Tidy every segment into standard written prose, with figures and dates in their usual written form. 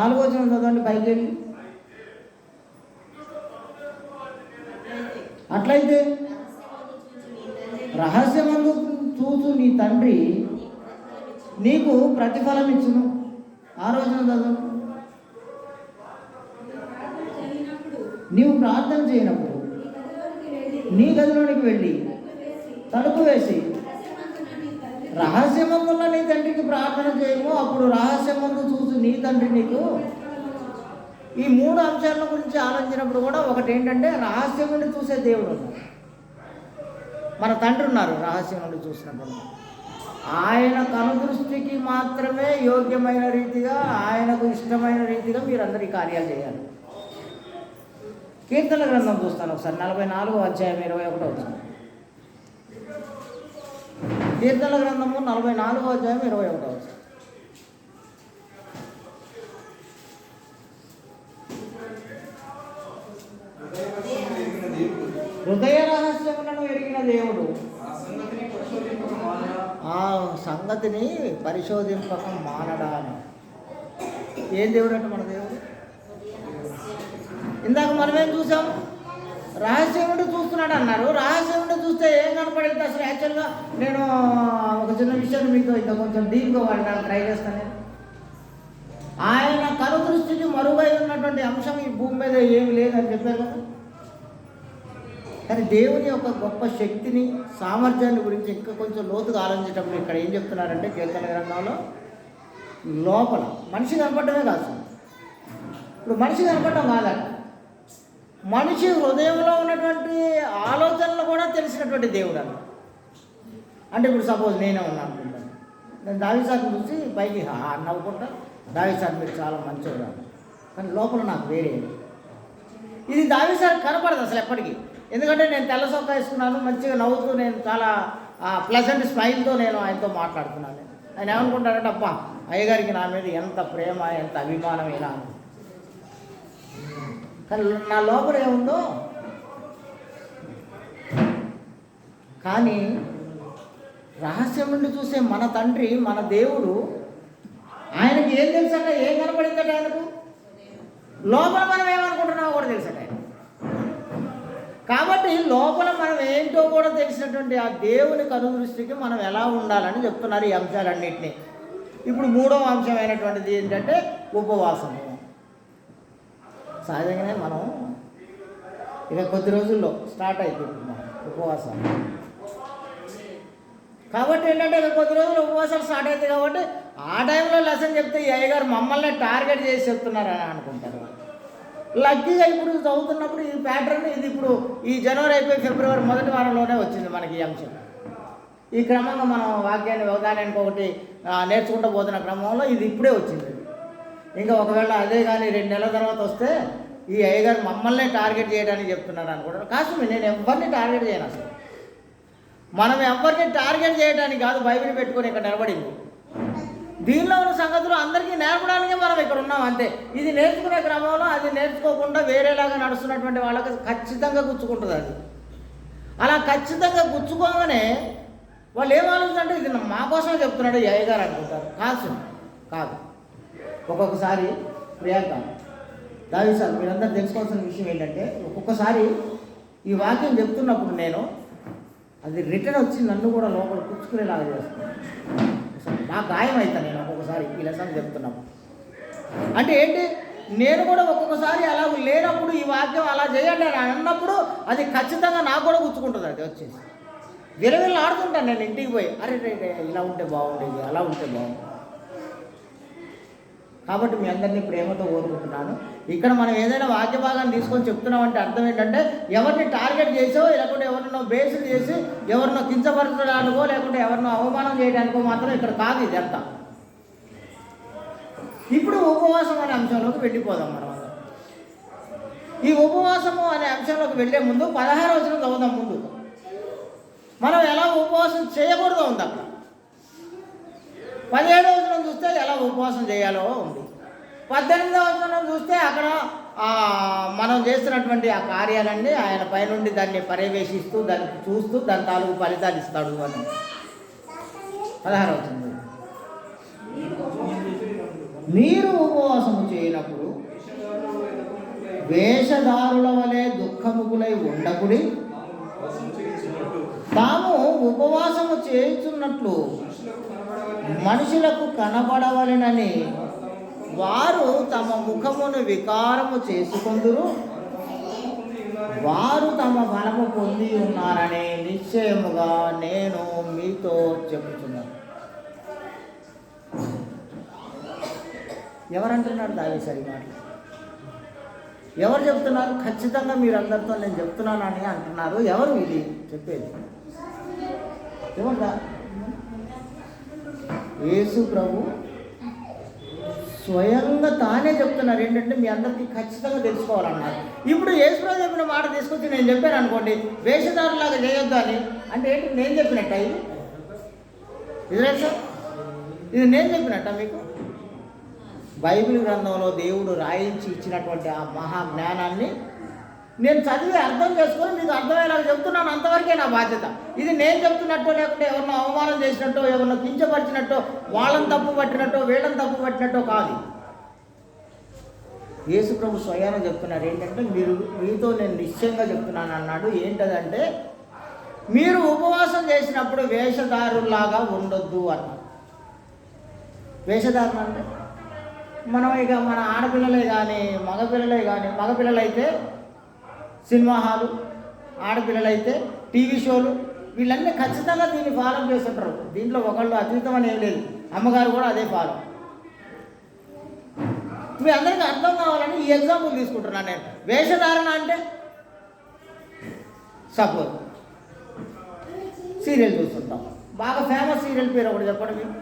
4వ వచనం చదవండి పైకి వెళ్ళి. అట్లయితే రహస్యమందు చూచు నీ తండ్రి నీకు ప్రతిఫలం ఇచ్చును. 6వ వచనం చదవండి. నీవు ప్రార్థన చేయనప్పుడు నీ గదిలోనికి వెళ్ళి తలుపు వేసి రహస్యమందున్న నీ తండ్రికి ప్రార్థన చేయము, అప్పుడు రహస్యమందు చూసి నీ తండ్రి నీకు. ఈ 3 అంశాల గురించి ఆలోచించినప్పుడు కూడా ఒకటి ఏంటంటే రహస్యం నుండి చూసే దేవుడు ఉన్నారు, మన తండ్రి ఉన్నారు. రహస్యం నుండి చూసినప్పుడు ఆయన కనుదృష్టికి మాత్రమే యోగ్యమైన రీతిగా, ఆయనకు ఇష్టమైన రీతిగా మీరందరూ ఈ కార్యాలు చేయాలి. కీర్తన గ్రంథం చూస్తాను ఒకసారి, 44వ అధ్యాయం 21వ వచనం. కీర్తన గ్రంథము 44వ అధ్యాయం 21వ వచనం. హృదయ రహస్యములను ఎరిగిన దేవుడు ఆ సంగతిని పరిశోధింపక మానడా. ఏం దేవుడు అంటే మన దేవుడు. ఇందాక మనమేం చూసాము, రహస్యం ఉండి చూస్తున్నాడు అన్నారు. రహస్యం ఉండి చూస్తే ఏం కనపడింది అసలు? యాక్చువల్గా నేను ఒక చిన్న విషయాన్ని మీతో ఇంకా కొంచెం డీప్గా వాడడానికి ట్రై చేస్తాను. ఆయన కనుదృష్టికి మరుగై ఉన్నటువంటి అంశం ఈ భూమి మీద ఏమి లేదని చెప్పారు కదా. కానీ దేవుని యొక్క గొప్ప శక్తిని, సామర్థ్యాన్ని గురించి ఇంకా కొంచెం లోతుగా ఆలోచించేటప్పుడు ఇక్కడ ఏం చెప్తున్నారంటే కీర్తన గ్రంథంలో లోపల మనిషి కనపడమే కాదు. ఇప్పుడు మనిషి కనపడడం కాదట, మనిషి హృదయంలో ఉన్నటువంటి ఆలోచనలు కూడా తెలిసినటువంటి దేవుడు అన్న. అంటే ఇప్పుడు సపోజ్ నేనే ఉన్నాను అనుకుంటాను, నేను దావీదు సార్ని చూసి పైకి నవ్వుకుంటా, దావీదు సార్ మీరు చాలా మంచివాడు, కానీ లోపల నాకు వేరే. ఇది దావీదు సార్ కనపడదు అసలు ఎప్పటికీ. ఎందుకంటే నేను తెల్ల సొక్కా వేసుకున్నాను, మంచిగా నవ్వుతూ, నేను చాలా ప్లెజెంట్ స్మైల్తో నేను ఆయనతో మాట్లాడుతున్నాను. ఆయన ఏమనుకుంటారంటే అబ్బా అయ్యగారికి నా మీద ఎంత ప్రేమ, ఎంత అభిమానం ఇలా. కానీ నా లోపల ఏముందో. కానీ రహస్యం నుండి చూసే మన తండ్రి, మన దేవుడు, ఆయనకి ఏం తెలుసట, ఏం కనపడిందట ఆయనకు. లోపల మనం ఏమనుకుంటున్నామో కూడా తెలుసట ఆయన. కాబట్టి లోపల మనం ఏంటో కూడా తెలిసినటువంటి ఆ దేవుని కనుదృష్టికి మనం ఎలా ఉండాలని చెప్తున్నారు ఈ అంశాలన్నింటినీ. ఇప్పుడు 3వ అంశమైనటువంటిది ఏంటంటే ఉపవాసము. సహజంగానే మనం ఇక కొద్ది రోజుల్లో స్టార్ట్ అయిపోతుంది ఉపవాసం. కాబట్టి ఏంటంటే ఇక కొద్ది రోజులు ఉపవాసాలు స్టార్ట్ అవుతాయి. కాబట్టి ఆ టైంలో లెసన్ చెప్తే ఈ అయ్యగారు మమ్మల్ని టార్గెట్ చేసి చెప్తున్నారని అనుకుంటారు. లక్కీగా ఇప్పుడు చదువుతున్నప్పుడు ఈ ప్యాటర్న్ ఇది ఇప్పుడు ఈ జనవరి అయిపోయి ఫిబ్రవరి మొదటి వారంలోనే వచ్చింది మనకి ఈ అంశం. ఈ క్రమంగా మనం వాక్యాన్ని ఒకదానికి ఒకటి నేర్చుకుంటూ పోతున్న క్రమంలో ఇది ఇప్పుడే వచ్చింది. ఇంకా ఒకవేళ అదే కానీ 2 నెలల తర్వాత వస్తే ఈ అయ్యగారు మమ్మల్ని టార్గెట్ చేయడానికి చెప్తున్నారు అనుకుంటారు. కాదు, నేను ఎవరిని టార్గెట్ చేయను అసలు. మనం ఎవరిని టార్గెట్ చేయడానికి కాదు బైబిల్ పెట్టుకొని ఇక్కడ నిలబడింది. దీనిలో ఉన్న సంగతులు అందరికీ నేర్పడానికే మనం ఇక్కడ ఉన్నాం అంతే. ఇది నేర్చుకునే క్రమంలో అది నేర్చుకోకుండా వేరేలాగా నడుస్తున్నటువంటి వాళ్ళకి ఖచ్చితంగా గుచ్చుకుంటుంది. అది అలా ఖచ్చితంగా గుచ్చుకోగానే వాళ్ళు ఏం ఆలోచిస్తుంటే ఇది మా కోసమే చెప్తున్నాడు ఈ అయ్యగారు అనుకుంటారు. కాదు. ఒక్కొక్కసారి ప్రియాంక, దావీదు సార్, మీరందరూ తెలుసుకోవాల్సిన విషయం ఏంటంటే ఒక్కొక్కసారి ఈ వాక్యం చెప్తున్నప్పుడు నేను అది రిటర్న్ వచ్చి నన్ను కూడా లోపల పుచ్చుకునేలాగా చేస్తాను. నాకు గాయం అవుతాను నేను ఒక్కొక్కసారి ఈ లెసన్ చెప్తున్నప్పుడు. అంటే ఏంటి, నేను కూడా ఒక్కొక్కసారి అలా లేనప్పుడు ఈ వాక్యం అలా చేయండి అని అన్నప్పుడు అది ఖచ్చితంగా నాకు కూడా గుచ్చుకుంటుంది. అది వచ్చేసి విలవిల్లు ఆడుతుంటాను నేను ఇంటికి పోయి, అరే ఇలా ఉంటే బాగుండేది, అలా ఉంటే బాగుంది. కాబట్టి మీ అందరినీ ప్రేమతో కోరుకుంటున్నాను. ఇక్కడ మనం ఏదైనా వాక్య భాగాన్ని తీసుకొని చెప్తున్నామంటే అర్థం ఏంటంటే ఎవరిని టార్గెట్ చేసో, లేకుంటే ఎవరినో బేస్డ్ చేసి ఎవరినో కించపరచడానికో, లేకుంటే ఎవరినో అవమానం చేయడానికో మాత్రం ఇక్కడ కాదు ఇది అంతా. ఇప్పుడు ఉపవాసం అనే అంశంలోకి వెళ్ళిపోదాం మనం. ఈ ఉపవాసము అనే అంశంలోకి వెళ్ళే ముందు 16వ వచనం చదువుదాం. ముందు మనం ఎలా ఉపవాసం చేయకూడదో ఉంది అక్కడ. 17వ వచనం చూస్తే ఎలా ఉపవాసం చేయాలో ఉంది. 18వ వచనం చూస్తే అక్కడ మనం చేస్తున్నటువంటి ఆ కార్యాలన్నీ ఆయన పైనుండి దాన్ని పర్యవేక్షిస్తూ, దాన్ని చూస్తూ, దాని తాలూకు ఫలితాలు ఇస్తాడు అని 16వ వచనం. మీరు ఉపవాసము చేయనప్పుడు వేషధారుల వలె దుఃఖముకులై ఉండకుడి, తాము ఉపవాసము చేయుచున్నట్లు మనుషులకు కనబడవలెనని వారు తమ ముఖమును వికారము చేసుకొందురు, వారు తమ బలము పొంది ఉన్నారని నిశ్చయముగా నేను మీతో చెబుతున్నాను. ఎవరంటున్నారు దావీదు ఈ మాటలు? ఎవరు చెప్తున్నారు? ఖచ్చితంగా మీరందరితో నేను చెప్తున్నానని అంటున్నారు. ఎవరు ఇది చెప్పేది? ఏమంటా? యేసు ప్రభు స్వయంగా తానే చెప్తున్నారు. ఏంటంటే మీ అందరికీ ఖచ్చితంగా తెలుసుకోవాలన్నారు. ఇప్పుడు యేసు ప్రభు చెప్పిన మాట తీసుకొచ్చి నేను చెప్పాను అనుకోండి, వేషధారులాగా చేయొద్దు అని అంటే ఏంటి? నేను చెప్పినట్ట ఇది లేదు సార్, ఇది నేను చెప్పినట్ట మీకు? బైబిల్ గ్రంథంలో దేవుడు రాయించి ఇచ్చినటువంటి ఆ మహాజ్ఞానాన్ని నేను చదివి అర్థం చేసుకొని మీకు అర్థమయ్యేలాగా చెప్తున్నాను. అంతవరకే నా బాధ్యత. ఇది నేను చెప్తున్నట్టు, లేకుంటే ఎవరినో అవమానం చేసినట్టో, ఎవరినో కించపరిచినట్టో, వాళ్ళని తప్పు పట్టినట్టో, వీళ్ళని తప్పు పట్టినట్టో కాదు. యేసు ప్రభు స్వయాన చెప్తున్నారు. ఏంటంటే మీతో నేను నిశ్చయంగా చెప్తున్నాను అన్నాడు. ఏంటదంటే మీరు ఉపవాసం చేసినప్పుడు వేషధారులాగా ఉండొద్దు అన్నాడు. వేషధారణ అంటే మనం ఇక మన ఆడపిల్లలే కానీ మగపిల్లలే కానీ, మగపిల్లలైతే సినిమా హాలు, ఆడపిల్లలైతే టీవీ షోలు, వీళ్ళన్నీ ఖచ్చితంగా దీన్ని ఫాలో చేస్తుంటారు. దీంట్లో ఒకళ్ళు అతీతం అని ఏం లేదు. అమ్మగారు కూడా అదే ఫాలో. మీ అందరికీ అర్థం కావాలని ఈ ఎగ్జాంపుల్ తీసుకుంటున్నాను నేను. వేషధారణ అంటే సపోజ్ సీరియల్ చూస్తుంటాం. బాగా ఫేమస్ సీరియల్ పేరు ఒకటి చెప్పండి మీరు.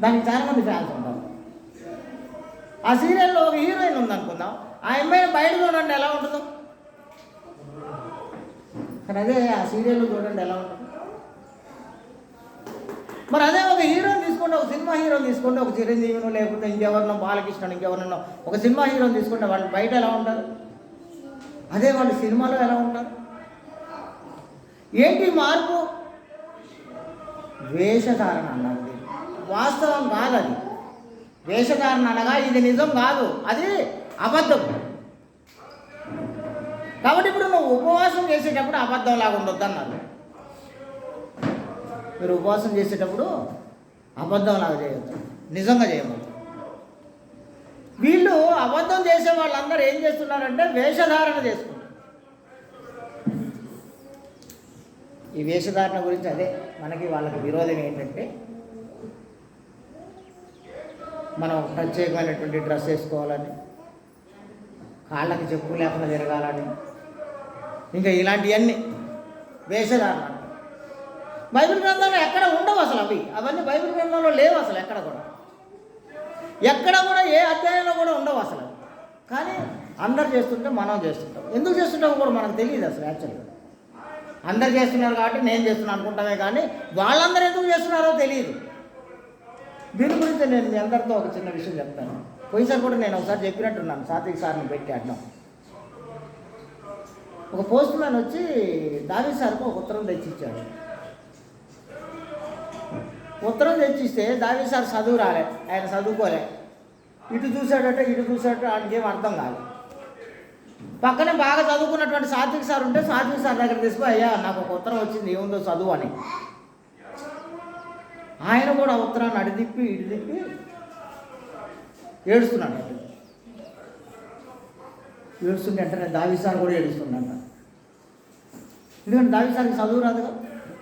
దానికి చాలామంది ఫ్యాన్స్ ఉంటారు. ఆ సీరియల్లో ఒక హీరోయిన్ ఉందనుకుందాం. ఆ అమ్మాయిని బయట చూడండి ఎలా ఉంటుందో, కానీ అదే ఆ సీరియల్లో చూడండి ఎలా ఉంటుంది. మరి అదే ఒక హీరోని తీసుకోండి, ఒక సినిమా హీరోని తీసుకోండి, ఒక చిరంజీవినో లేకపోతే ఇంకెవరినో బాలకృష్ణ ఇంకెవరినో ఒక సినిమా హీరోని తీసుకుంటే వాళ్ళు బయట ఎలా ఉంటారు, అదే వాళ్ళు సినిమాలో ఎలా ఉంటారు? ఏంటి మార్పు? వేషధారణ అన్నది వాస్తవం కాదు. అది వేషధారణ అనగా ఇది నిజం కాదు, అది అబద్ధం. కాబట్టి ఇప్పుడు నువ్వు ఉపవాసం చేసేటప్పుడు అబద్ధంలాగా ఉండొద్దు అన్నారు. మీరు ఉపవాసం చేసేటప్పుడు అబద్ధంలాగా చేయొద్దు, నిజంగా చేయవద్దు. వీళ్ళు అబద్ధం చేసే వాళ్ళందరూ ఏం చేస్తున్నారంటే వేషధారణ చేసుకుంటారు. ఈ వేషధారణ గురించి అదే మనకి వాళ్ళకి విరోధం ఏంటంటే మనం ప్రత్యేకమైనటువంటి డ్రెస్ వేసుకోవాలని, కాళ్ళకి చెప్పు లేకుండా తిరగాలని, ఇంకా ఇలాంటివన్నీ వేషధారణ. బైబిల్ గ్రంథంలో ఎక్కడ ఉండవు అసలు. అవన్నీ బైబిల్ గ్రంథంలో లేవు అసలు. ఎక్కడ కూడా ఏ అధ్యాయంలో కూడా ఉండవు అసలు. కానీ అందరు చేస్తుంటే మనం చేస్తుంటాం. ఎందుకు చేస్తుంటామో కూడా మనకు తెలియదు అసలు. యాక్చువల్గా అందరు చేస్తున్నారు కాబట్టి నేను చేస్తున్నాను అనుకుంటామే, కానీ వాళ్ళందరూ ఎందుకు చేస్తున్నారో తెలియదు. దీని గురించి నేను మీ అందరితో ఒక చిన్న విషయం చెప్తాను. పోయిసారి కూడా నేను ఒకసారి చెప్పినట్టున్నాను, సాత్విక్ సార్ని పెట్టి అడ్డం. ఒక పోస్ట్ మ్యాన్ వచ్చి దావీదు సార్కు ఒక ఉత్తరం తెచ్చిచ్చాడు. ఉత్తరం తెచ్చిస్తే దావీదు సార్ చదువు రాలే, ఆయన చదువుకోలే. ఇటు చూశాడట ఆయనకేం అర్థం కాదు. పక్కనే బాగా చదువుకున్నటువంటి సాత్విక్ సార్ ఉంటే సాత్విక్ సార్ దగ్గర తీసుకుని, అయ్యా నాకు ఒక ఉత్తరం వచ్చింది, ఏముందో చదువు అని. ఆయన కూడా ఉత్తరాన్ని ఇటు తిప్పి ఏడుస్తున్నాడు. ఏడుస్తుంటే వెంటనే దావీదు సార్ కూడా ఏడుస్తుండంట. ఎందుకంటే దావీదు సార్కి చదువు రాదుగా.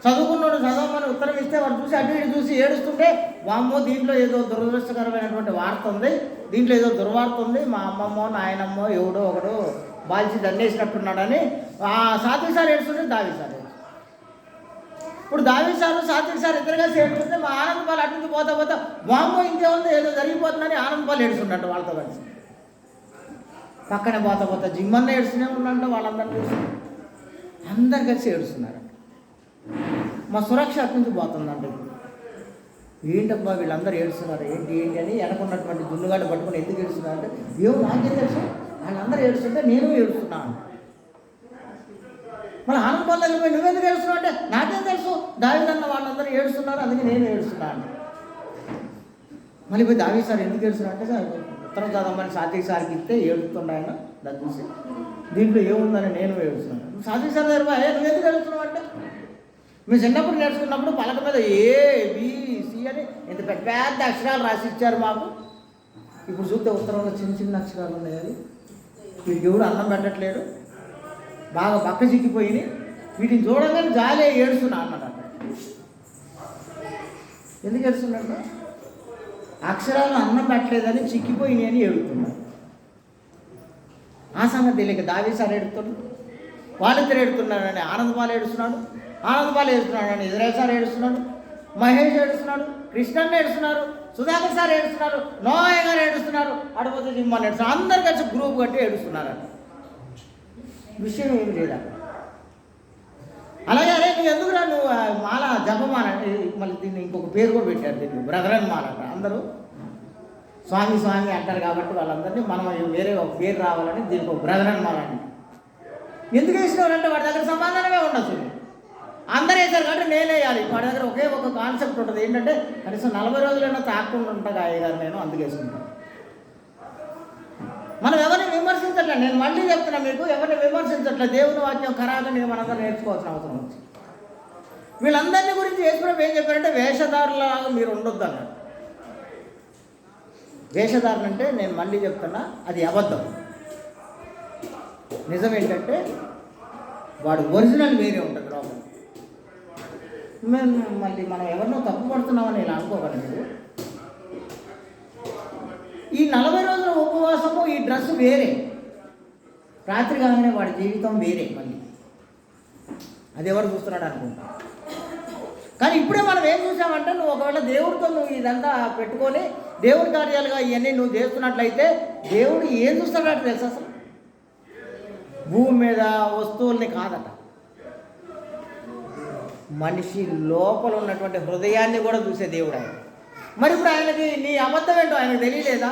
చదువుకున్నాడు, చదవమని ఉత్తరం ఇస్తే వాడు చూసి అటు ఇటు చూసి ఏడుస్తుంటే, వామ్మో దీంట్లో ఏదో దురదృష్టకరమైనటువంటి వార్త ఉంది, దీంట్లో ఏదో దుర్వార్త ఉంది, మా అమ్మమ్మో నాయనమ్మో ఎవడో ఒకడు బాల్చి దండేసినట్టున్నాడని సాత్విక్ సార్ ఏడుస్తుంటే దావీదు సార్. ఇప్పుడు దావీదు సార్ సాత్విక్ సార్ ఇద్దరుగా ఏడుస్తుంటే మా ఆనందపాలు అటు నుంచి పోతా వామ్మో ఇంకేముంది ఏదో జరిగిపోతుందని ఆనందపాలు ఏడుస్తుండట వాళ్ళతో కలిసి. పక్కనే పోతా జిమ్మన్న ఏడుస్తూనే ఉన్నంట. వాళ్ళందరూ చూసి అందరు కలిసి ఏడుస్తున్నారంట. మా సురక్ష అటు నుంచి పోతుందంట. ఏంటబ్బా వీళ్ళందరూ ఏడుస్తున్నారు, ఏంటి అని వెనకున్నటువంటి దున్నుగాడు పట్టుకుని ఎందుకు ఏడుస్తున్నారంటే, ఏమో నాకేం తెలుసు, వాళ్ళందరూ ఏడుస్తుంటే నేను ఏడుస్తున్నాను. మళ్ళీ ఆనందపాల దగ్గర పోయి నువ్వెందుకు ఏడుస్తున్నావు అంటే, నాకేం తెలుసు దావీదన్న వాళ్ళందరూ ఏడుస్తున్నారు అందుకే నేను ఏడుస్తున్నాను. మళ్ళీ పోయి దావీదు సార్ ఎందుకు ఏడుస్తున్నారంటే సార్ ఉత్తరం చదవమని సాత్విక్ సార్కి ఇస్తే ఏడుస్తుండ ఆయన దాన్ని చూసి దీంట్లో ఏముందని నేను ఏడుస్తున్నాను. సాత్విక్ సార్ దగ్గర నువ్వు ఎందుకు ఏడుస్తున్నావు అంటే మేము చిన్నప్పుడు నేర్చుకున్నప్పుడు పలక మీద ABC అని ఇంత పెద్ద పెద్ద అక్షరాలు రాసి ఇచ్చారు మాకు. ఇప్పుడు చూస్తే ఉత్తరంలో చిన్న చిన్న అక్షరాలు ఉన్నాయి. అది వీటికి ఎవడు అన్నం పెట్టట్లేడు, బాగా పక్క చిక్కిపోయి వీటిని చూడగానే జాలే ఏడుస్తున్నా అన్నమాట. ఎందుకు ఏడుస్తున్నాడు? అక్షరాలు అన్నం పెట్టలేదని చిక్కిపోయినాయి అని ఏడుతున్నాడు. ఆ సంగతి తెలియక దావీదు సార్ ఏడుతున్నాడు, వాళ్ళిద్దరు ఏడుతున్నాడని ఆనందపాలు ఏడుస్తున్నాడు, ఆనందపాలు ఏడుస్తున్నాడని ఇజ్రాయెల్ సార్ ఏడుస్తున్నాడు, మహేష్ ఏడుస్తున్నాడు, కృష్ణన్ ఏడుస్తున్నారు, సుధాకర్ సార్ ఏడుస్తున్నారు, నోయ గారు ఏడుస్తున్నారు, అడపోతే జిమ్మని ఏడుస్తున్నారు. అందరు కలిసి గ్రూప్ కట్టి ఏడుస్తున్నారు. విషయం ఏమి లేదా? అలాగే అరే నువ్వు ఎందుకురా నువ్వు మాల జపమాల, మళ్ళీ దీన్ని ఇంకొక పేరు కూడా పెట్టారు, దీన్ని బ్రదరన్ మాల అంట. అందరూ స్వామి స్వామి అంటారు కాబట్టి వాళ్ళందరినీ మనం వేరే ఒక పేరు రావాలని దీనికి ఒక బ్రదరన్ మాల అండి. ఎందుకు వేసినవారంటే వాడి దగ్గర సమాధానమే ఉండదు. అందరూ వేశారు కాబట్టి నేనే వేయాలి. వాడి దగ్గర ఒకే ఒక కాన్సెప్ట్ ఉంటుంది, ఏంటంటే కనీసం 40 రోజులైనా తాకుండా ఉంటా అయ్యగారు నేను అందుకేసుకుంటాను. మనం ఎవరిని విమర్శించట్లే, నేను మళ్ళీ చెప్తున్నా మీకు, ఎవరిని విమర్శించట్లే. దేవుని వాక్యం ఖరాగా మనందరూ నేర్చుకోవాల్సిన అవసరం ఉంది. వీళ్ళందరినీ గురించి యేసుప్రభు ఏం చెప్పారంటే వేషధారులాగా మీరు ఉండొద్దు అన్నాడు. వేషధారణ అంటే నేను మళ్ళీ చెప్తున్నా అది అబద్ధం. నిజం ఏంటంటే వాడు ఒరిజినల్ వేరే ఉంటుంది లోపల. మేము మళ్ళీ మనం ఎవరినో తప్పు పడుతున్నామని ఇలా అనుకోకండి మీరు. ఈ 40 రోజుల ఉపవాసము ఈ డ్రెస్ వేరే, రాత్రి కాగానే వాడి జీవితం వేరే. మళ్ళీ అది ఎవరు చూస్తున్నాడు అనుకుంటా. కానీ ఇప్పుడే మనం ఏం చూసామంటే నువ్వు ఒకవేళ దేవుడితో నువ్వు ఇదంతా పెట్టుకొని దేవుడి కార్యాలుగా ఇవన్నీ నువ్వు చేస్తున్నట్లయితే దేవుడు ఏం చూస్తాడట తెలుసా? అసలు భూమి మీద వస్తువుల్ని కాదట, మనిషి లోపల ఉన్నటువంటి హృదయాన్ని కూడా చూసే దేవుడు ఆయన. మరి ఇప్పుడు ఆయనకి నీ అబద్ధం ఏంటో ఆయనకు తెలియలేదా?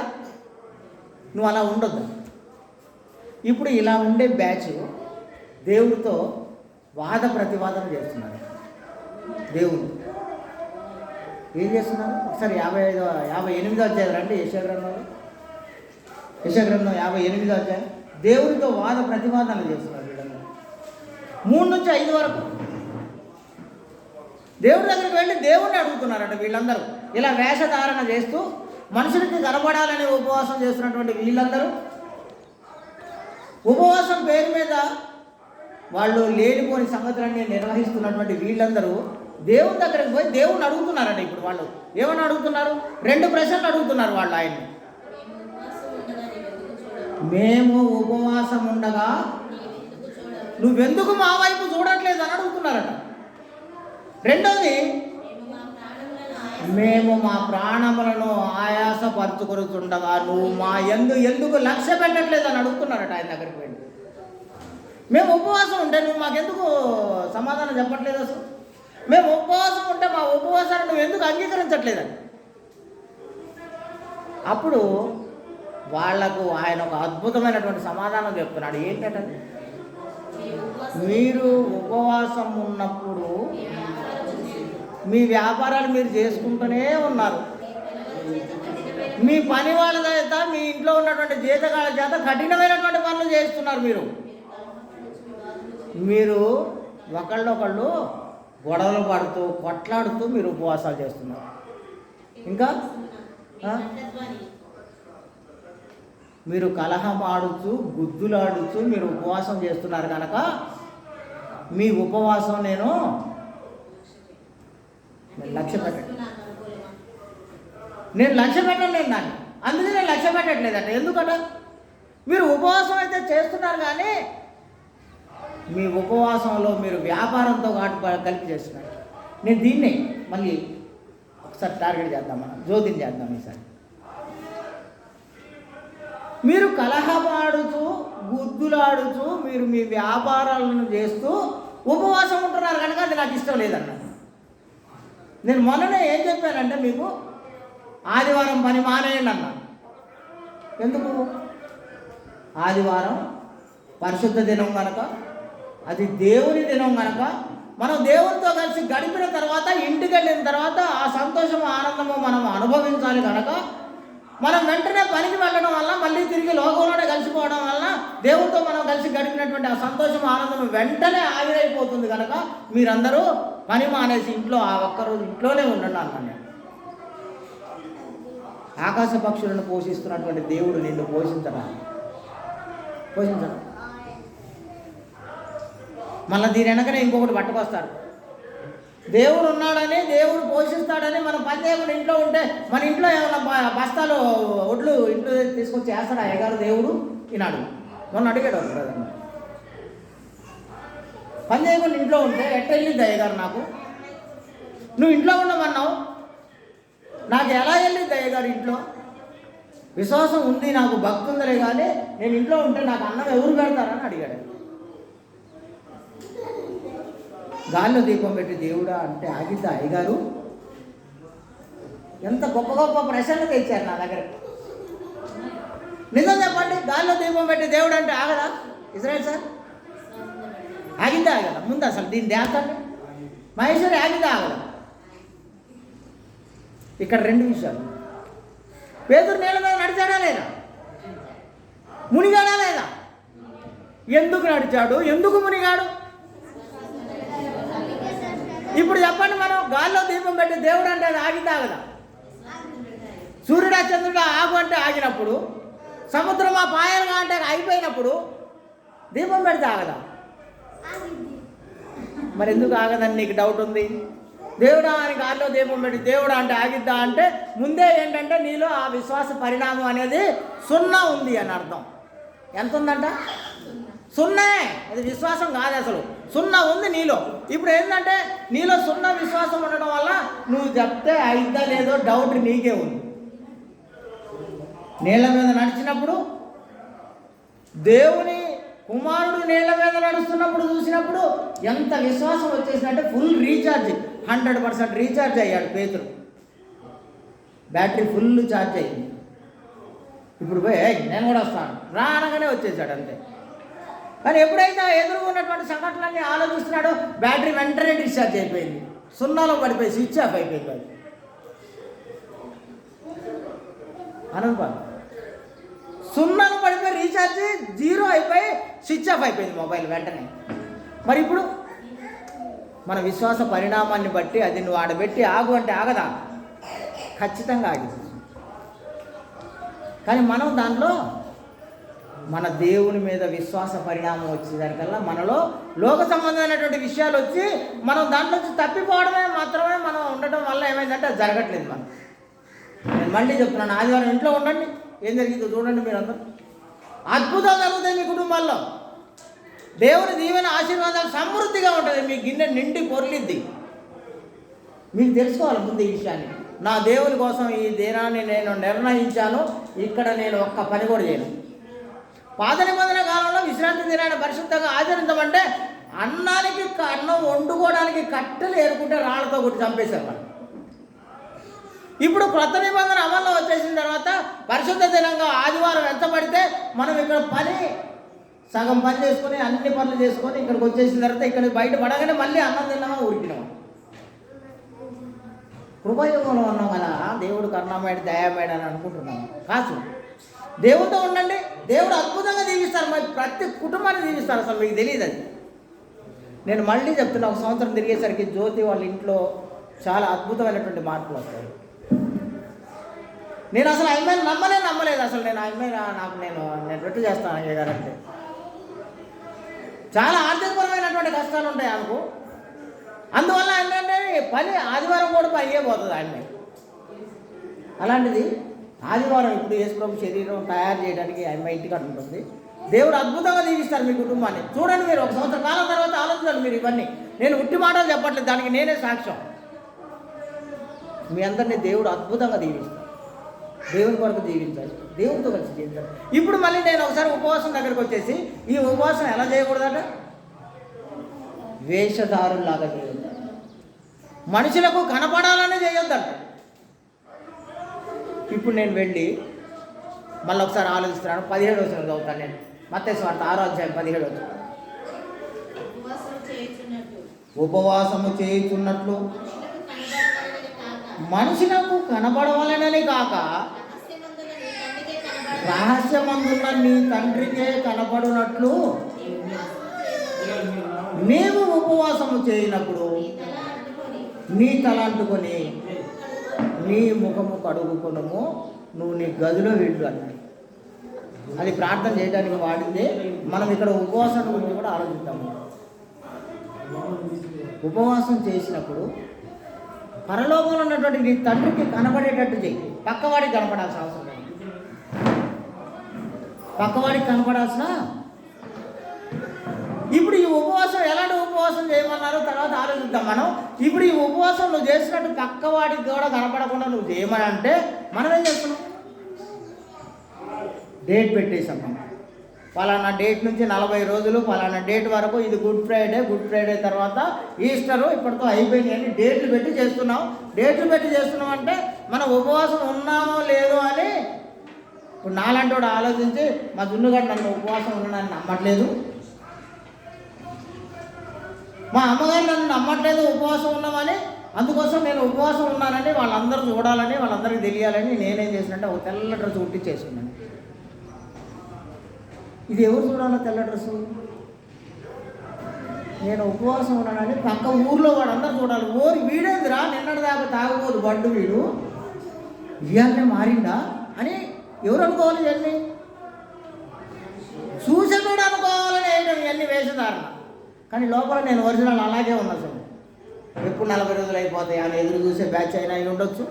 నువ్వు అలా ఉండొద్దు. ఇప్పుడు ఇలా ఉండే బ్యాచ్ దేవుడితో వాద ప్రతివాదన చేస్తున్నారు. దేవుడు ఏం చేస్తున్నారు? ఒకసారి 58వ అధ్యాయం రండి. యెషయాగ్రంథంలో 58వ అధ్యాయం. దేవుడితో వాద ప్రతివాదనలు చేస్తున్నారు వీళ్ళందరూ 3 నుంచి 5 వరకు. దేవుడి దగ్గరికి వెళ్ళి దేవుడిని అడుగుతున్నారట వీళ్ళందరూ. ఇలా వేషధారణ చేస్తూ మనుషులకి కనబడాలని ఉపవాసం చేస్తున్నటువంటి వీళ్ళందరూ, ఉపవాసం పేరు మీద వాళ్ళు లేనిపోని సంగతులన్నీ నిర్వహిస్తున్నటువంటి వీళ్ళందరూ దేవుని దగ్గరికి పోయి దేవుణ్ణి అడుగుతున్నారట. ఇప్పుడు వాళ్ళు ఏమని అడుగుతున్నారు? 2 ప్రశ్నలు అడుగుతున్నారు వాళ్ళు ఆయన్ని. మేము ఉపవాసం ఉండగా నువ్వెందుకు మా వైపు చూడట్లేదు అని అడుగుతున్నారట. రెండోది, మేము మా ప్రాణములను ఆయాసపరుచుకొనుచుండగా నువ్వు మా ఎందుకు లక్ష్య పెట్టట్లేదు అని అడుగుతున్నారట ఆయన దగ్గరికి వెళ్ళి. మేము ఉపవాసం ఉంటే నువ్వు మాకెందుకు సమాధానం చెప్పట్లేదు? అసలు మేము ఉపవాసం ఉంటే మా ఉపవాసాన్ని నువ్వు ఎందుకు అంగీకరించట్లేదని. అప్పుడు వాళ్లకు ఆయన ఒక అద్భుతమైనటువంటి సమాధానం చెప్తున్నాడు. ఏంటంటే మీరు ఉపవాసం ఉన్నప్పుడు మీ వ్యాపారాలు మీరు చేసుకుంటూనే ఉన్నారు, మీ పని వాళ్ళ చేత, మీ ఇంట్లో ఉన్నటువంటి జీతగాళ్ళ చేత కఠినమైనటువంటి పనులు చేస్తున్నారు. మీరు ఒకళ్ళొకళ్ళు గొడవలు పడుతూ కొట్లాడుతూ మీరు ఉపవాసాలు చేస్తున్నారు. ఇంకా మీరు కలహం ఆడుతూ గుద్దులాడుతూ మీరు ఉపవాసం చేస్తున్నారు కనుక మీ ఉపవాసం నేను లక్ష్య పెట్టను. నేను దాన్ని, అందుకే నేను లక్ష్య పెట్టట్లేదంట. ఎందుకంటే మీరు ఉపవాసం అయితే చేస్తున్నారు కానీ మీ ఉపవాసంలో మీరు వ్యాపారంతో కలిపి చేస్తున్నారు. నేను దీన్నే మళ్ళీ ఒకసారి టార్గెట్ చేద్దాం, మనం జ్యోతిని చేద్దాం. ఈసారి మీరు కలహమాడుతూ గుద్దులాడుతూ మీరు మీ వ్యాపారాలను చేస్తూ ఉపవాసం ఉంటున్నారు కనుక అది నాకు ఇష్టం లేదన్న. నేను మొన్ననే ఏం చెప్పానంటే మీకు ఆదివారం పని మానేయండి అన్నా. ఎందుకు? ఆదివారం పరిశుద్ధ దినం కనుక, అది దేవుని దినం కనుక మనం దేవునితో కలిసి గడిపిన తర్వాత ఇంటికి వెళ్ళిన తర్వాత ఆ సంతోషము ఆనందము మనం అనుభవించాలి కనుక మనం వెంటనే పనికి వెళ్ళడం వల్ల మళ్ళీ తిరిగి లోకంలోనే కలిసిపోవడం వల్ల దేవునితో మనం కలిసి గడిపినటువంటి ఆ సంతోషం ఆనందం వెంటనే ఆవిరైపోతుంది కనుక మీరందరూ పని మానేసి ఇంట్లో ఆ ఒక్కరోజు ఇంట్లోనే ఉండండి అన్నాను. ఆకాశ పక్షులను పోషిస్తున్నటువంటి దేవుడు నిన్ను పోషించడం మళ్ళీ దీని వెనకనే ఇంకొకటి పట్టుకొస్తారు. దేవుడు ఉన్నాడని, దేవుడు పోషిస్తాడని మనం పని చేయకుండా ఇంట్లో ఉంటే మన ఇంట్లో ఏమైనా బస్తాలు ఒడ్లు ఇంట్లో తీసుకొచ్చి వేస్తాడు అయ్యగారు దేవుడు ఈనాడు. మొన్న అడిగాడు బ్రదర్, పని చేయకుండా ఇంట్లో ఉంటే ఎట్లా వెళ్ళింది అయ్యగారు నాకు? నువ్వు ఇంట్లో ఉండమన్నావు, నాకు ఎలా వెళ్ళింది అయ్యగారు ఇంట్లో? విశ్వాసం ఉంది, నాకు భక్తి ఉందలే, కానీ నేను ఇంట్లో ఉంటే నాకు అన్నం ఎవరు పెడతారని అడిగాడు. గాల్లో దీపం పెట్టి దేవుడా అంటే ఆగిద్దా అయ్యగారు? ఎంత గొప్ప గొప్ప ప్రశ్నలు తెచ్చారు నా దగ్గర. నిజం చెప్పండి, గాల్లో దీపం పెట్టి దేవుడు అంటే ఆగదా ఇజ్రాయెల్ సార్? ఆగిద్దా ఆగదా? ముందు అసలు దీన్ని దేవతండి మహేశ్వరి ఆగిద్దా ఆగదా? ఇక్కడ రెండు విషయాలు. పేతురు నీళ్ళ మీద నడిచాడా లేదా? మునిగాడా లేదా? ఎందుకు నడిచాడు? ఎందుకు మునిగాడు? ఇప్పుడు చెప్పండి, మనం గాల్లో దీపం పెట్టి దేవుడు అంటే అది ఆగిద్దా ఆగదా? సూర్యుడా చంద్రుడా ఆగు అంటే ఆగినప్పుడు, సముద్రమా పాయలుగా అంటే అయిపోయినప్పుడు దీపం పెడితే ఆగదా? మరి ఎందుకు ఆగదని నీకు డౌట్ ఉంది? దేవుడా అని గాల్లో దీపం పెట్టి దేవుడా అంటే ఆగిద్దా అంటే ముందే ఏంటంటే నీలో ఆ విశ్వాస పరిణామం అనేది 0 ఉంది అని అర్థం. ఎంత ఉందంట? 0. అది విశ్వాసం కాదు, అసలు 0 ఉంది నీలో. ఇప్పుడు ఏంటంటే నీలో 0 విశ్వాసం ఉండడం వల్ల నువ్వు చెప్తే అయిద్దా లేదో డౌట్ నీకే ఉంది. నీళ్ళ మీద నడిచినప్పుడు, దేవుని కుమారుడు నీళ్ళ మీద నడుస్తున్నప్పుడు చూసినప్పుడు ఎంత విశ్వాసం వచ్చేసిందంటే ఫుల్ రీఛార్జ్, 100% రీఛార్జ్ అయ్యాడు పేతురు. బ్యాటరీ ఫుల్ ఛార్జ్ అయ్యింది. ఇప్పుడు పోయి నేను కూడా వస్తాను రా అనగానే వచ్చేసాడు అంతే. కానీ ఎప్పుడైతే ఎదురుగా ఉన్నటువంటి సంఘటనలన్నీ ఆలోచిస్తున్నాడో బ్యాటరీ వెంటనే డిశ్చార్జ్ అయిపోయింది, 0లో పడిపోయి స్విచ్ ఆఫ్ అయిపోయింది. అది అనుభవం 0లో పడిపోయి రీఛార్జ్ 0 అయిపోయి స్విచ్ ఆఫ్ అయిపోయింది మొబైల్ వెంటనే. మరి ఇప్పుడు మన విశ్వాస పరిణామాన్ని బట్టి అది నువ్వు ఆడబెట్టి ఆగు అంటే ఆగదా? ఖచ్చితంగా ఆగింది. కానీ మనం దాంట్లో మన దేవుని మీద విశ్వాస పరిణామం వచ్చేదానికల్లా మనలో లోక సంబంధమైనటువంటి విషయాలు వచ్చి మనం దాంట్లో తప్పిపోవడమే మాత్రమే మనం ఉండటం వల్ల ఏమైందంటే అది జరగట్లేదు. మనం నేను మళ్ళీ చెప్తున్నాను, ఆదివారం ఇంట్లో ఉండండి, ఏం జరిగిందో చూడండి. మీరు అందరూ అద్భుతాలు జరుగుతాయి మీ కుటుంబాల్లో. దేవుని దీవెన ఆశీర్వాదాలు సమృద్ధిగా ఉంటుంది, మీ గిన్నె నిండి పొర్లిద్ది. మీకు తెలుసుకోవాలి ముందు ఈ విషయాన్ని. నా దేవుని కోసం ఈ దినాన్ని నేను నిర్ణయించాను, ఇక్కడ నేను ఒక్క పని కూడా చేయను. పాత నిబంధన కాలంలో విశ్రాంతి దినాన్ని పరిశుద్ధంగా ఆచరించమంటే అన్నానికి అన్నం వండుకోవడానికి కట్టెలు ఏరుకుంటే రాళ్లతో కొట్టి చంపేశారు మనం. ఇప్పుడు క్రొత్త నిబంధన అమల్లో వచ్చేసిన తర్వాత పరిశుద్ధ దినంగా ఆదివారం ఎంత పడితే మనం ఇక్కడ సగం పని చేసుకొని అన్ని పనులు చేసుకొని ఇక్కడికి వచ్చేసిన తర్వాత ఇక్కడ బయట పడగానే మళ్ళీ అన్నం తిన్నామా ఉరికినామా. కృపయోగంలో ఉన్నాం కదా, దేవుడు కరుణామయుడు దయామయుడు అని అనుకుంటున్నాము. కాదు, దేవుడితో ఉండండి, దేవుడు అద్భుతంగా దీవిస్తారు. మరి ప్రతి కుటుంబాన్ని దీవిస్తారు, అసలు మీకు తెలియదు అది. నేను మళ్ళీ చెప్తున్నా, 1 సంవత్సరం తిరిగేసరికి జ్యోతి వాళ్ళ ఇంట్లో చాలా అద్భుతమైనటువంటి మార్పులు వస్తాయి. నేను అసలు అమ్మాయిని నమ్మలేదు అసలు. నేను అమ్మాయి నాకు నేను పెట్టు చేస్తాను అయ్య గారు అంటే. చాలా ఆర్థికపరమైనటువంటి కష్టాలు ఉంటాయి ఆమెకు. అందువల్ల ఏంటంటే పని ఆదివారం కూడా పని పోతుంది అమ్మాయి. అలాంటిది ఆదివారం ఇప్పుడు యేసుప్రభు శరీరం తయారు చేయడానికి అమ్మాయి ఇంటికాడ ఉంటుంది. దేవుడు అద్భుతంగా దీవిస్తారు మీ కుటుంబాన్ని. చూడండి, మీరు 1 సంవత్సర కాలం తర్వాత ఆలోచించాలి మీరు ఇవన్నీ. నేను ఉట్టి మాటలు చెప్పట్లేదు, దానికి నేనే సాక్ష్యం. మీ అందరినీ దేవుడు అద్భుతంగా దీవిస్తారు. దేవుని కొరకు జీవించాలి, దేవునితో కలిసి జీవించాలి. ఇప్పుడు మళ్ళీ నేను ఒకసారి ఉపవాసం దగ్గరికి వచ్చేసి ఈ ఉపవాసం ఎలా చేయకూడదట? వేషధారులాగా చేయొద్దు, మనుషులకు కనపడాలని చేయొద్దంట. ఇప్పుడు నేను వెళ్ళి మళ్ళీ ఒకసారి ఆలోచిస్తున్నాను. 17వ వచనం చదువుతాను నేను. మత్తయి సువార్త 6వ అధ్యాయం 17వ వచనం. ఉపవాసము చేయుచున్నట్లు మనుషులకు కనబడవలనని కాక రహస్యమందున్న నీ తండ్రికే కనబడినట్లు నీవు ఉపవాసము చేయనప్పుడు నీ తల అంటుకొని నీ ముఖము కడుగుకొనము, నువ్వు నీ గదిలో వెళ్ళు అన్నాడు. అది ప్రార్థన చేయడానికి వాడిందే. మనం ఇక్కడ ఉపవాసం గురించి కూడా ఆలోచిద్దాము. ఉపవాసం చేసినప్పుడు పరలోకంలో ఉన్నటువంటి నీ తండ్రికి కనబడేటట్టు చెయ్యి. పక్కవాడికి కనపడాల్సిన అవసరం లేదు. పక్కవాడికి కనపడాల్సిన ఇప్పుడు ఈ ఉపవాసం ఎలాంటి ఉపవాసం చేయమన్నారో తర్వాత ఆలోచిద్దాం మనం. ఇప్పుడు ఈ ఉపవాసం నువ్వు చేసినట్టు పక్కవాడికి కూడా కనపడకుండా నువ్వు చేయమని అంటే మనం ఏం చేస్తున్నాం? డేట్ పెట్టేసాం మనం. పలానా డేట్ నుంచి 40 రోజులు, పలానా డేట్ వరకు ఇది గుడ్ ఫ్రైడే తర్వాత ఈస్టరు, ఇప్పటితో అయిపోయింది అని డేట్లు పెట్టి చేస్తున్నాం. డేట్లు పెట్టి చేస్తున్నాం అంటే మనం ఉపవాసం ఉన్నామో లేదో అని ఇప్పుడు నాలాంటి వాడు ఆలోచించి మా జున్నుగాడు నన్ను ఉపవాసం ఉన్నానని నమ్మట్లేదు, మా అమ్మగారు నన్ను నమ్మట్లేదు ఉపవాసం ఉన్నామని, అందుకోసం నేను ఉపవాసం ఉన్నానని వాళ్ళందరూ చూడాలని, వాళ్ళందరికీ తెలియాలని నేనేం చేసినంటే ఒక తెల్ల డ్రెస్ కుట్టించేసుకున్నాను. ఇది ఎవరు చూడాలో తెల్ల డ్రెస్సు? నేను ఉపవాసం ఉన్నానని పక్క ఊర్లో వాడందరూ చూడాలి. వీడేందిరా నిన్నటి దాకా తాగబోదు బడ్డు వీడు ఇవాళనే మారిందా అని ఎవరు అనుకోవాలి? ఇవన్నీ చూసేటోడు అనుకోవాలని వేయడం ఇవన్నీ వేసేదారణ. కానీ లోపల నేను ఒరిజినల్ అలాగే ఉన్నా సార్. ఎప్పుడు 40 రోజులు అయిపోతాయి అని ఎదురు చూసే బ్యాచ్ అయినా అయి ఉండొచ్చు,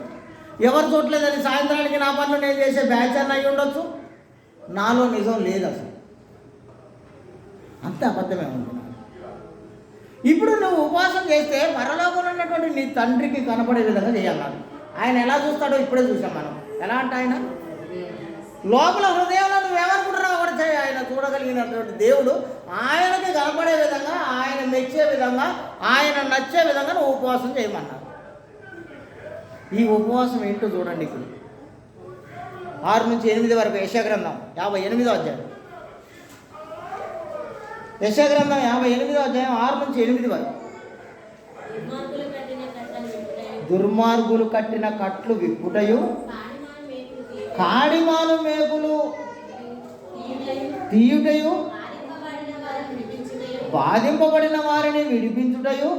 ఎవరు చూడలేదని సాయంత్రానికి నా పనులు నేను చేసే బ్యాచ్ అయినా అయి ఉండొచ్చు. నాలో నిజం లేదు అసలు, అంత అబద్ధమే ఉంటున్నాను. ఇప్పుడు నువ్వు ఉపవాసం చేస్తే పరలోకంలో ఉన్నటువంటి నీ తండ్రికి కనపడే విధంగా చేయాలన్నాడు. ఆయన ఎలా చూస్తాడో ఇప్పుడే చూసాం మనం. ఎలా అంటే ఆయన లోపల హృదయంలో నువ్వేమనుకుంటున్నావు కూడా చేయి. ఆయన చూడగలిగినటువంటి దేవుడు ఆయనకి కనపడే విధంగా, ఆయన మెచ్చే విధంగా, ఆయన నచ్చే విధంగా నువ్వు ఉపవాసం చేయమన్నారు. ఈ ఉపవాసం ఏంటో చూడండి. ఇప్పుడు 6 నుంచి 8 వరకు యెషయా-గ్రంథం 58వ అధ్యాయం. యెషయా-గ్రంథం 58వ అధ్యాయం 6 నుంచి 8 వరకు. దుర్మార్గులు కట్టిన కట్లు విప్పుటయు, కాడిమాను మేకులు తీయుటయు, బాధింపబడిన వారిని విడిపించుటయు,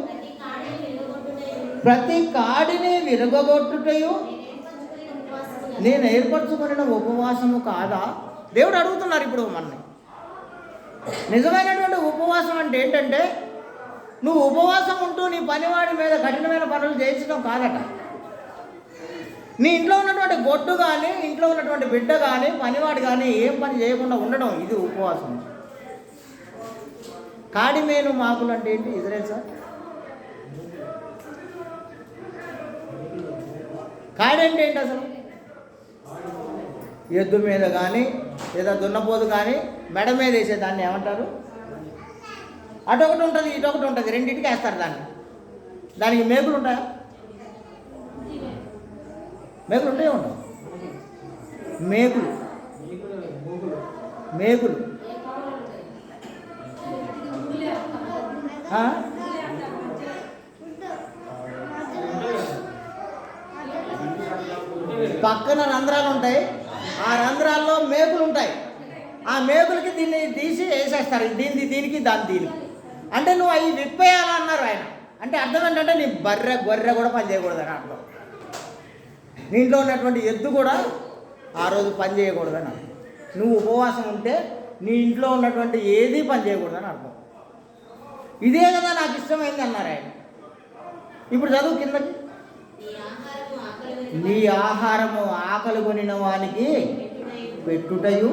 ప్రతి కాడిని విరగొట్టుటయు నేను ఏర్పరచుకున్న ఉపవాసము కాదా? దేవుడు అడుగుతున్నారు ఇప్పుడు మనల్ని. నిజమైనటువంటి ఉపవాసం అంటే ఏంటంటే నువ్వు ఉపవాసం ఉంటూ నీ పనివాడి మీద కఠినమైన పనులు చేయించడం కాదట. నీ ఇంట్లో ఉన్నటువంటి గొడ్డు కానీ, ఇంట్లో ఉన్నటువంటి బిడ్డ కానీ, పనివాడు కానీ ఏం పని చేయకుండా ఉండడం, ఇది ఉపవాసం. కాడిమేను మాకులు అంటే ఏంటి? ఇజ్రాయెల్ సార్, కాడి అంటే ఏంటి అసలు? ఎద్దు మీద కానీ లేదా దున్నపోతు కానీ మెడ మీద వేసేదాన్ని ఏమంటారు? అటొకటి ఉంటుంది, ఇటొకటి ఉంటుంది, రెండింటికి వేస్తారు దాన్ని. దానికి మేకులు ఉంటాయా? మేకులు ఉంటాయి ఉండవు? మేకులు మేకులు పక్కన రంధ్రాలు ఉంటాయి, ఆ రంధ్రాల్లో మేకులు ఉంటాయి. ఆ మేకులకి దీన్ని తీసి వేసేస్తారు, దీనికి దీనికి. అంటే నువ్వు అవి విప్పేయాలన్నారు ఆయన. అంటే అర్థం ఏంటంటే నీ గొర్రె కూడా పని చేయకూడదని అర్థం. నీ ఇంట్లో ఉన్నటువంటి ఎద్దు కూడా ఆ రోజు పని చేయకూడదని అర్థం. నువ్వు ఉపవాసం ఉంటే నీ ఇంట్లో ఉన్నటువంటి ఏది పని చేయకూడదని అర్థం. ఇదే కదా నాకు ఇష్టమైంది అన్నారు ఆయన. ఇప్పుడు చదువు కిందకి. నీ ఆహారము ఆకలి కొనిన వానికి పెట్టుటయు,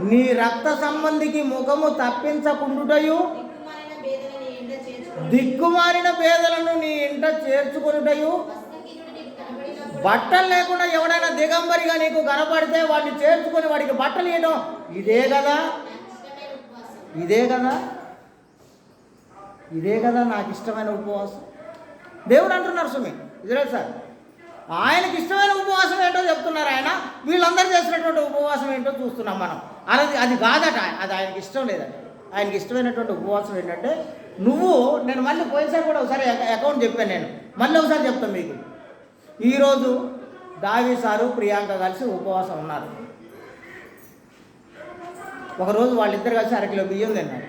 నీ రక్త సంబంధికి ముఖము తప్పించకుండుటయు, దిక్కుమారిన పేదలను నీ ఇంట చేర్చుకొనుటయు, బట్టలు లేకుండా ఎవడైనా దిగంబరిగా నీకు కనపడితే వాడిని చేర్చుకొని వాడికి బట్టలు ఇవ్వడం, ఇదే కదా ఇదే కదా నాకు ఇష్టమైన ఉపవాసం. దేవుడు అంటున్నారు సుమి ఇజ్రాయెల్ సార్, ఆయనకి ఇష్టమైన ఉపవాసం ఏంటో చెప్తున్నారు ఆయన. వీళ్ళందరూ చేసినటువంటి ఉపవాసం ఏంటో చూస్తున్నాం మనం. అది కాదట, అది ఆయనకి ఇష్టం లేదట. ఆయనకి ఇష్టమైనటువంటి ఉపవాసం ఏంటంటే నేను మళ్ళీ పోయినసారి కూడా ఒకసారి అకౌంట్ చెప్పాను, నేను మళ్ళీ ఒకసారి చెప్తాను మీకు. ఈరోజు దావి సారు ప్రియాంక కలిసి ఉపవాసం ఉన్నారు. ఒకరోజు వాళ్ళిద్దరు కలిసి అరకిలో బియ్యం తిన్నారు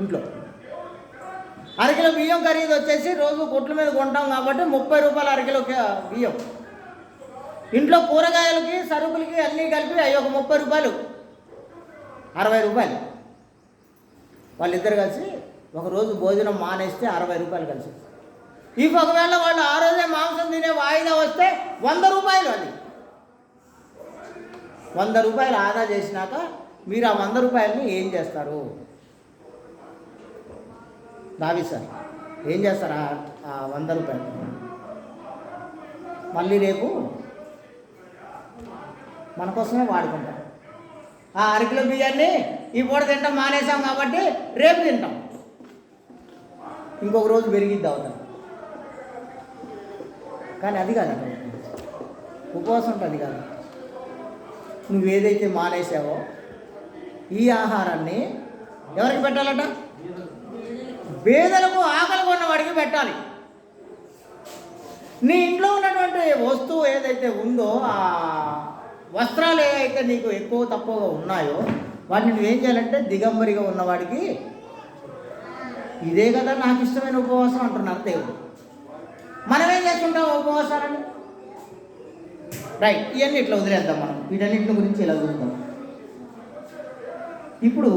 ఇంట్లో. అరకిలో బియ్యం ఖరీదు వచ్చేసి రోజు కొట్ల మీద కొంటాం కాబట్టి 30 రూపాయలు అరకిలో బియ్యం. ఇంట్లో కూరగాయలకి సరుకులకి అన్నీ కలిపి అవి ఒక 30 రూపాయలు, 60 రూపాయలు. వాళ్ళిద్దరు కలిసి ఒకరోజు భోజనం మానేస్తే 60 రూపాయలు కలిసి. ఒకవేళ వాళ్ళు ఆ రోజే మాంసం తినే వాయిదా వస్తే 100 రూపాయలు. అది 100 రూపాయలు ఆదా చేసినాక మీరు ఆ 100 రూపాయలని ఏం చేస్తారు? దావి సార్ ఏం చేస్తారు ఆ 100 రూపాయలు? మళ్ళీ రేపు మన కోసమే వాడుకుంటాం. ఆ అరకిలో బియ్యాన్ని ఈ పూట తింటాం మానేసాం కాబట్టి రేపు తింటాం, ఇంకొక రోజు పెరిగిద్ది అవుతాం. కానీ అది కాదు, అక్కడ ఉపవాసం ఉంటుంది కాదు. నువ్వేదైతే మానేసావో ఈ ఆహారాన్ని ఎవరికి పెట్టాలట? పేదలకు, ఆకలి కొన్నవాడికి పెట్టాలి. నీ ఇంట్లో ఉన్నటువంటి వస్తువు ఏదైతే ఉందో, ఆ వస్త్రాలు ఏవైతే నీకు ఎక్కువ తక్కువగా ఉన్నాయో వాటిని నువ్వేం చేయాలంటే దిగంబరిగా ఉన్నవాడికి, ఇదే కదా నాకు ఇష్టమైన ఉపవాసం అంటున్నారు దేవుడు. మనమేం చేసుకుంటాం ఉపవాసాలని? రైట్, ఇవన్నీ ఇట్లా వదిలేద్దాం. మనం వీటన్నింటి గురించి ఇలా చూద్దాం. ఇప్పుడు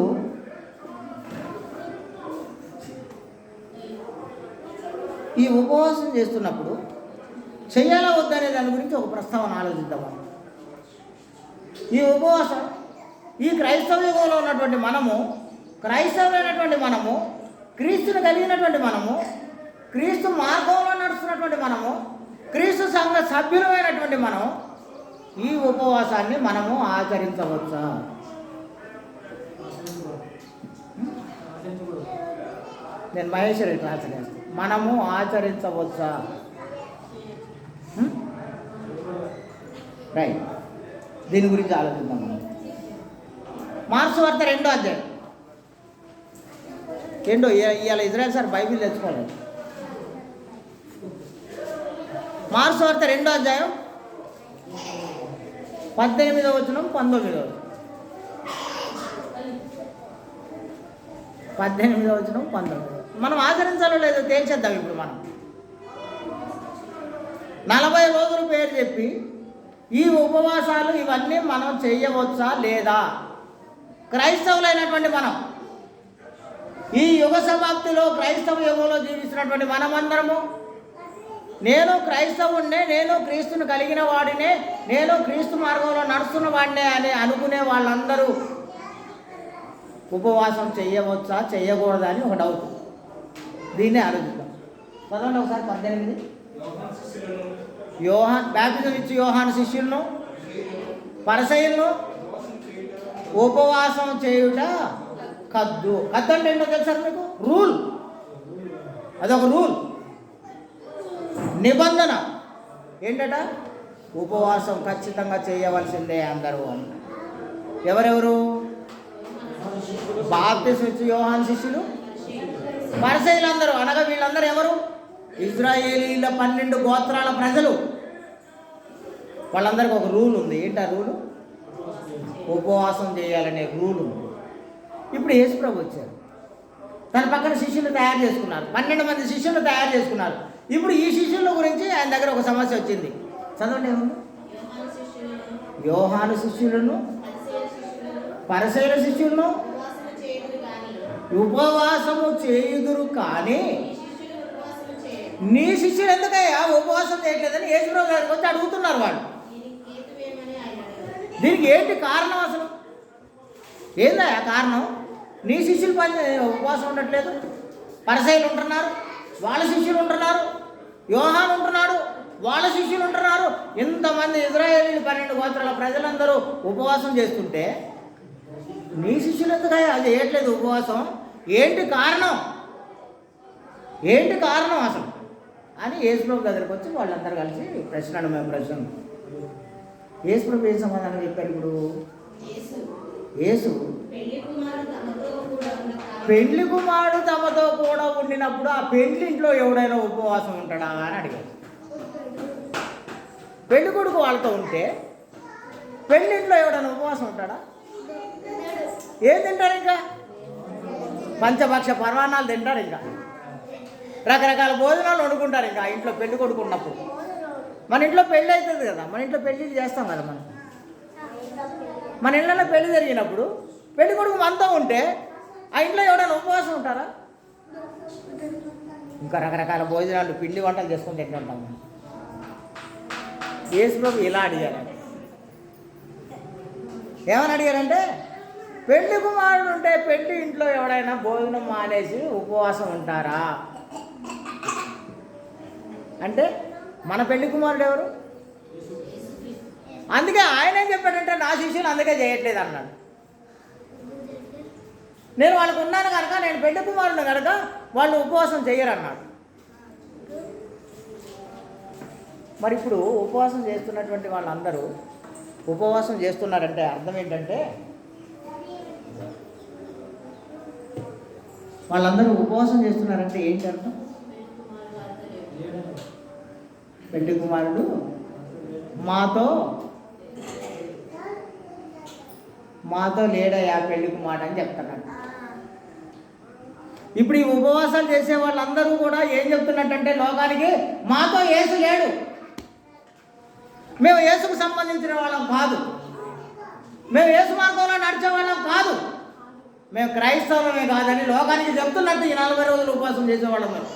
ఈ ఉపవాసం చేస్తున్నప్పుడు చెయ్యాలా వద్దనే దాని గురించి ఒక ప్రస్తావన ఆలోచిద్దాం. ఈ ఉపవాసం ఈ క్రైస్తవ యుగంలో ఉన్నటువంటి మనము, క్రైస్తవులైనటువంటి మనము, క్రీస్తుని కలిగినటువంటి మనము, క్రీస్తు మార్గంలో నడుస్తున్నటువంటి మనము, క్రీస్తు సంఘ సభ్యులమైనటువంటి మనం ఈ ఉపవాసాన్ని మనము ఆచరించవచ్చా? నేను మహేశ్వరి క్లాస్ చేస్తాను. మనము ఆచరించవచ్చా? రైట్, దీని గురించి ఆలోచిద్దాం. మనం మార్క్స్ వార్త 2వ అధ్యాయం. ఇవాళ ఇజ్రాయెల్ సార్ బైబిల్ తెచ్చుకోలేదు. మార్క్స్ వార్త 2వ అధ్యాయం 18వ వచనం 19వ వచనం. 18వ వచనం 19వ. మనం ఆచరించాలో లేదో తేల్చేద్దాం. ఇప్పుడు మనం 40 రోజులు పేరు చెప్పి ఈ ఉపవాసాలు ఇవన్నీ మనం చేయవచ్చా లేదా? క్రైస్తవులైనటువంటి మనం, ఈ యుగ సమాప్తిలో క్రైస్తవ యుగంలో జీవిస్తున్నటువంటి మనమందరము, నేను క్రైస్తవుడినే, నేను క్రీస్తుని కలిగిన వాడినే, నేను క్రీస్తు మార్గంలో నడుస్తున్న వాడినే అని అనుకునే వాళ్ళందరూ ఉపవాసం చేయవచ్చా చేయకూడదా అని ఒక డౌట్. దీన్నే ఆలోచిద్దాం. చదవండి ఒకసారి 18. బాప్టిజం ఇచ్చి యోహాను శిష్యులను, పరిసయ్యులను ఉపవాసం చేయుట కద్దు. కద్దు అంటే ఏంటో తెలుసా మీకు? రూల్. అదొక రూల్, నిబంధన. ఏంటట? ఉపవాసం ఖచ్చితంగా చేయవలసిందే అందరూ అని. ఎవరెవరు? బాప్టిజం ఇచ్చి యోహాను శిష్యులు, పరిసయ్యులందరూ. అనగా వీళ్ళందరూ ఎవరు? ఇజ్రాయేలీల 12 గోత్రాల ప్రజలు. వాళ్ళందరికీ ఒక రూల్ ఉంది. ఏంటా రూలు? ఉపవాసం చేయాలనే రూల్ ఉంది. ఇప్పుడు యేసుప్రభు వచ్చారు, తన పక్కన శిష్యులు తయారు చేసుకున్నారు. 12 మంది శిష్యులు తయారు చేసుకున్నారు. ఇప్పుడు ఈ శిష్యుల గురించి ఆయన దగ్గర ఒక సమస్య వచ్చింది. చదవండి ఏముంది? యోహాను శిష్యులను, పరిసయ్యుల శిష్యులను ఉపవాసము చేయుదురు కానీ నీ శిష్యులు ఎందుకయ్యా ఉపవాసం చేయట్లేదని యేసుప్రభు గారికి వచ్చి అడుగుతున్నారు వాళ్ళు. దీనికి ఏంటి కారణం? అసలు ఏందా కారణం? నీ శిష్యులు ఉపవాసం ఉండట్లేదు, పరిసయ్యులు ఉంటున్నారు, వాళ్ళ శిష్యులు ఉంటున్నారు, యోహాను ఉంటున్నాడు, వాళ్ళ శిష్యులు ఉంటున్నారు. ఇంతమంది ఇజ్రాయేలీలు 12 గోత్రాల ప్రజలందరూ ఉపవాసం చేస్తుంటే నీ శిష్యులు ఎందుకయ్యా అది చేయట్లేదు ఉపవాసం? ఏంటి కారణం? ఏంటి కారణం అసలు అని యేసుప్రభు దగ్గరికి వచ్చి వాళ్ళందరూ కలిసి ప్రశ్న ప్రశ్న. యేసుప్రభు ఏం సమాధానం చెప్పారు? ఇప్పుడు యేసు పెళ్లి కుమారుడు తమతో కూడా ఉండినప్పుడు ఆ పెళ్లింట్లో ఎవడైనా ఉపవాసం ఉంటాడా అని అడిగాడు. పెళ్లి కొడుకు వాళ్ళతో ఉంటే పెళ్లింట్లో ఎవడైనా ఉపవాసం ఉంటాడా? ఏం తింటారు? ఇంకా పంచభక్ష పర్వాణాలు తింటారు, ఇంకా రకరకాల భోజనాలు వండుకుంటారు. ఇంకా ఇంట్లో పెళ్లి కొడుకు ఉన్నప్పుడు మన ఇంట్లో పెళ్ళి అవుతుంది కదా, మన ఇంట్లో పెళ్ళిళ్ళు చేస్తాం కదా. మన ఇళ్ళలో పెళ్లి జరిగినప్పుడు పెళ్లి కొడుకు మనతో ఉంటే ఆ ఇంట్లో ఎవడైనా ఉపవాసం ఉంటారా? ఇంకా రకరకాల భోజనాలు పిండి వంటలు చేసుకుని తింటుంటాం. యేసు ప్రభు ఇలా అడిగారండి. ఏమని అడిగారంటే, పెళ్లి కుమారుడు ఉంటే పెళ్లి ఇంట్లో ఎవడైనా భోజనం మానేసి ఉపవాసం ఉంటారా అంటే మన పెళ్లి కుమారుడు ఎవరు? అందుకే ఆయన ఏం చెప్పాడంటే, నా శిష్యులు అందుకే చేయట్లేదు అన్నాడు. నేను వాళ్ళకు ఉన్నాను కనుక, నేను పెళ్లి కుమారుడు కనుక వాళ్ళు ఉపవాసం చెయ్యరు అన్నాడు. మరి ఇప్పుడు ఉపవాసం చేస్తున్నటువంటి వాళ్ళందరూ ఉపవాసం చేస్తున్నారంటే అర్థం ఏంటంటే, వాళ్ళందరూ ఉపవాసం చేస్తున్నారంటే ఏంటి అర్థం? పెళ్లి కుమారుడు మాతో లేడయా పెళ్లి కుమారుడు అని చెప్తున్నాడు. ఇప్పుడు ఈ ఉపవాసాలు చేసే వాళ్ళందరూ కూడా ఏం చెప్తున్నట్టంటే లోకానికి, మాతో యేసు లేడు, మేము యేసుకు సంబంధించిన వాళ్ళం కాదు, మేము యేసు మార్గంలో నడిచే వాళ్ళం కాదు, మేము క్రైస్తవులమే కాదని లోకానికి చెప్తున్నట్టు ఈ 40 రోజులు ఉపవాసం చేసేవాళ్ళం. మేము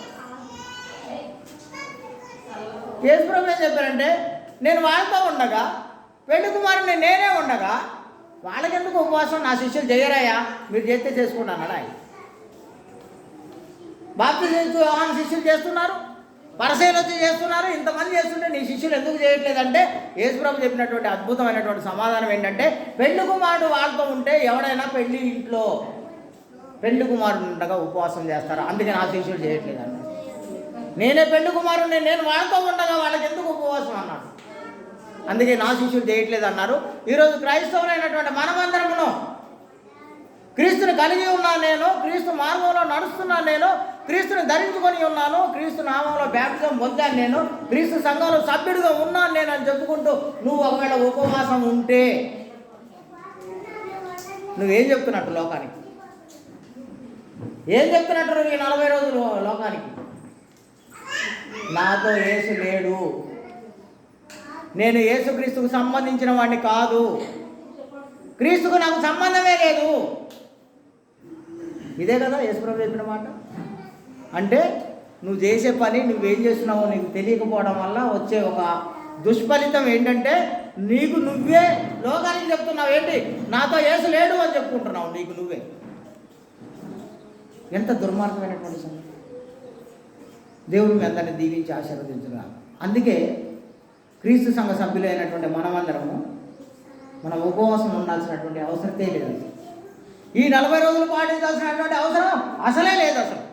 యేసు ప్రభు ఏం చెప్పారంటే, నేను వాళ్ళతో ఉండగా పెళ్లి కుమారుని నేనే ఉండగా వాళ్ళకెందుకు ఉపవాసం? నా శిష్యులు చేయరాయా, మీరు చేస్తే చేసుకున్నాను ఆయన. బాప్తిజం యోహాను శిష్యులు చేస్తున్నారు, పరిసయ్యులు వచ్చి చేస్తున్నారు, ఇంతమంది చేస్తుంటే నీ శిష్యులు ఎందుకు చేయట్లేదంటే, యేసు ప్రభు చెప్పినటువంటి అద్భుతమైనటువంటి సమాధానం ఏంటంటే, పెళ్లి కుమారుడు వాళ్ళతో ఉంటే ఎవడైనా పెళ్లి ఇంట్లో పెళ్లి కుమారుడు ఉండగా ఉపవాసం చేస్తారు, అందుకే నా శిష్యులు చేయట్లేదు అన్నాడు. నేనే పెళ్లి కుమారుడిని, నేను వాళ్ళతో ఉండగా వాళ్ళకి ఎందుకు ఉపవాసం అన్నాడు, అందుకే నా శిష్యులు చేయట్లేదు అన్నారు. ఈరోజు క్రైస్తవులైనటువంటి మనమందరమును క్రీస్తుని కలిగి ఉన్నాను, నేను క్రీస్తు మార్గంలో నడుస్తున్నాను, నేను క్రీస్తుని ధరించుకొని ఉన్నాను, క్రీస్తు నామంలో బ్యాప్టిజం పొందాను, నేను క్రీస్తు సంఘంలో సభ్యుడిగా ఉన్నాను నేను అని చెప్పుకుంటూ నువ్వు ఒకవేళ ఉపవాసం ఉంటే నువ్వేం చెప్తున్నట్టు లోకానికి? ఏం చెప్తున్నట్టు నువ్వు ఈ 40 రోజులు లోకానికి? నాతో యేసు లేడు, నేను యేసుక్రీస్తుకు సంబంధించిన వాడిని కాదు, క్రీస్తుకు నాకు సంబంధమే లేదు. ఇదే కదా యేసుప్రభు చెప్పిన మాట. అంటే నువ్వు చేసే పని నువ్వేం చేస్తున్నావో నీకు తెలియకపోవడం వల్ల వచ్చే ఒక దుష్ఫలితం ఏంటంటే, నీకు నువ్వే లోకానికి చెప్తున్నావు ఏంటి, నాతో యేసు లేడు అని చెప్పుకుంటున్నావు నీకు నువ్వే. ఎంత దుర్మార్గమైనటువంటి సంగతి. దేవుడు మీ అందరిని దీవించి ఆశీర్వదించున్నాను. అందుకే క్రీస్తు సంఘ సభ్యులైనటువంటి మనమందరము మనం ఉపవాసం ఉండాల్సినటువంటి అవసరతే లేదు. ఈ 40 రోజులు పాటించాల్సినటువంటి అవసరం అసలే లేదు అసలు.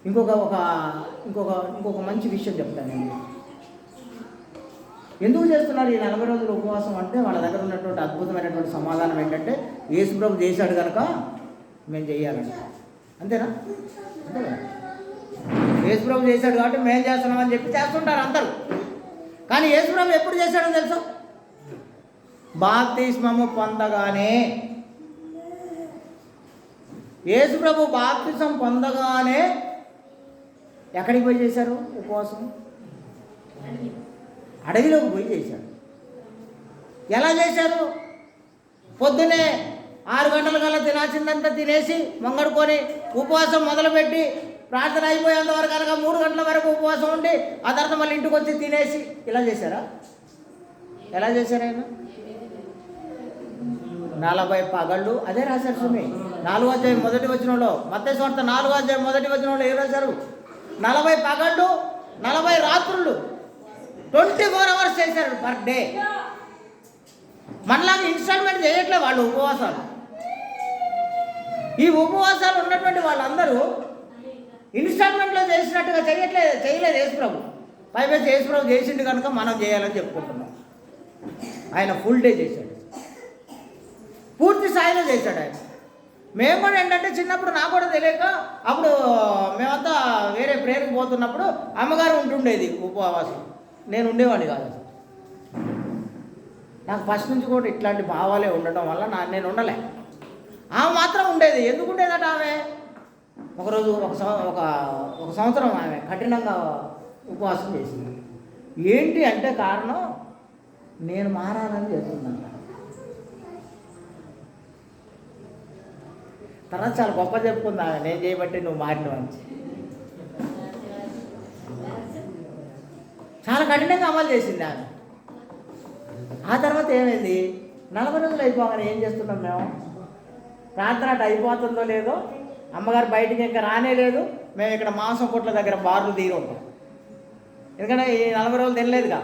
ఇంకొక మంచి విషయం చెప్తాను నేను. ఎందుకు చేస్తున్నారు ఈ 40 రోజులు ఉపవాసం అంటే, వాళ్ళ దగ్గర ఉన్నటువంటి అద్భుతమైనటువంటి సమాధానం ఏంటంటే, యేసు ప్రభు చేశాడు కనుక మేము చేయాలంట. అంతేనా? అంతే కదా. యేసు ప్రభు చేశాడు కాబట్టి మేము చేస్తున్నామని చెప్పి చేస్తుంటారు అందరూ. కానీ యేసు ప్రభు ఎప్పుడు చేశాడో తెలుసా? బాప్తిస్మము పొందగానే. యేసు ప్రభు బాప్తిసం పొందగానే ఎక్కడికి పోయి చేశారు ఉపవాసం? అడవిలోకి పోయి చేశారు. ఎలా చేశారు? పొద్దునే 6 గంటల కల్లా తినాల్సిందంతా తినేసి మొంగడుకొని ఉపవాసం మొదలుపెట్టి ప్రార్థన అయిపోయేంత వరకు అనగా 3 గంటల వరకు ఉపవాసం ఉండి ఆ తర్వాత మళ్ళీ ఇంటికి వచ్చి తినేసి ఇలా చేశారా? ఎలా చేశారు ఆయన? 40 పగళ్ళు. అదే రాశారు సుమి 4వ అధ్యాయం 1వ వచనంలో, మత్తయి సువార్త 4వ అధ్యాయం 1వ వచనంలో ఏం రాశారు? 40 పగళ్ళు 40 రాత్రులు 24 అవర్స్ చేశారు పర్ డే. మనలాగా ఇన్స్టాల్మెంట్ చేయట్లే వాళ్ళు ఉపవాసాలు. ఈ ఉపవాసాలు ఉన్నటువంటి వాళ్ళందరూ ఇన్స్టాల్మెంట్లో చేసినట్టుగా చేయలేదు యేసు ప్రభు. పైపేసి యేసు ప్రభు చేసిండు కనుక మనం చేయాలని చెప్పుకుంటున్నాం. ఆయన ఫుల్ డే చేశాడు, పూర్తి స్థాయిలో చేశాడు. ఆయన మేము కూడా ఏంటంటే చిన్నప్పుడు నాకు కూడా తెలియక అప్పుడు మేమంతా వేరే ప్రేయర్కి పోతున్నప్పుడు అమ్మగారు ఉంటుండేది ఉపవాసం, నేను ఉండేవాడిని కాదు అసలు. నాకు ఫస్ట్ నుంచి కూడా ఇట్లాంటి భావాలే ఉండటం వల్ల నేను ఉండలే. ఆమె మాత్రం ఉండేది. ఎందుకు ఉండేదట ఆమె? ఒకరోజు ఒక సంవత్సరం ఆమె కఠినంగా ఉపవాసం చేసింది. ఏంటి అంటే కారణం, నేను మారాలని చేస్తున్నాను. తర్వాత చాలా గొప్ప చెప్పుకుంది ఆమె, నేను చేయబట్టి నువ్వు మారినవని. చాలా కఠినంగా అమలు చేసింది ఆమె. ఆ తర్వాత ఏమైంది, 40 రోజులు అయిపోగానే ఏం చేస్తున్నాం మేము, ప్రార్థన అటు అయిపోతుందో లేదో, అమ్మగారు బయటికి ఇంకా రానే లేదు, మేము ఇక్కడ మాంసం కొట్ల దగ్గర బార్లు తీరి ఉంటాం. ఎందుకంటే ఈ 40 రోజులు తినలేదుగా,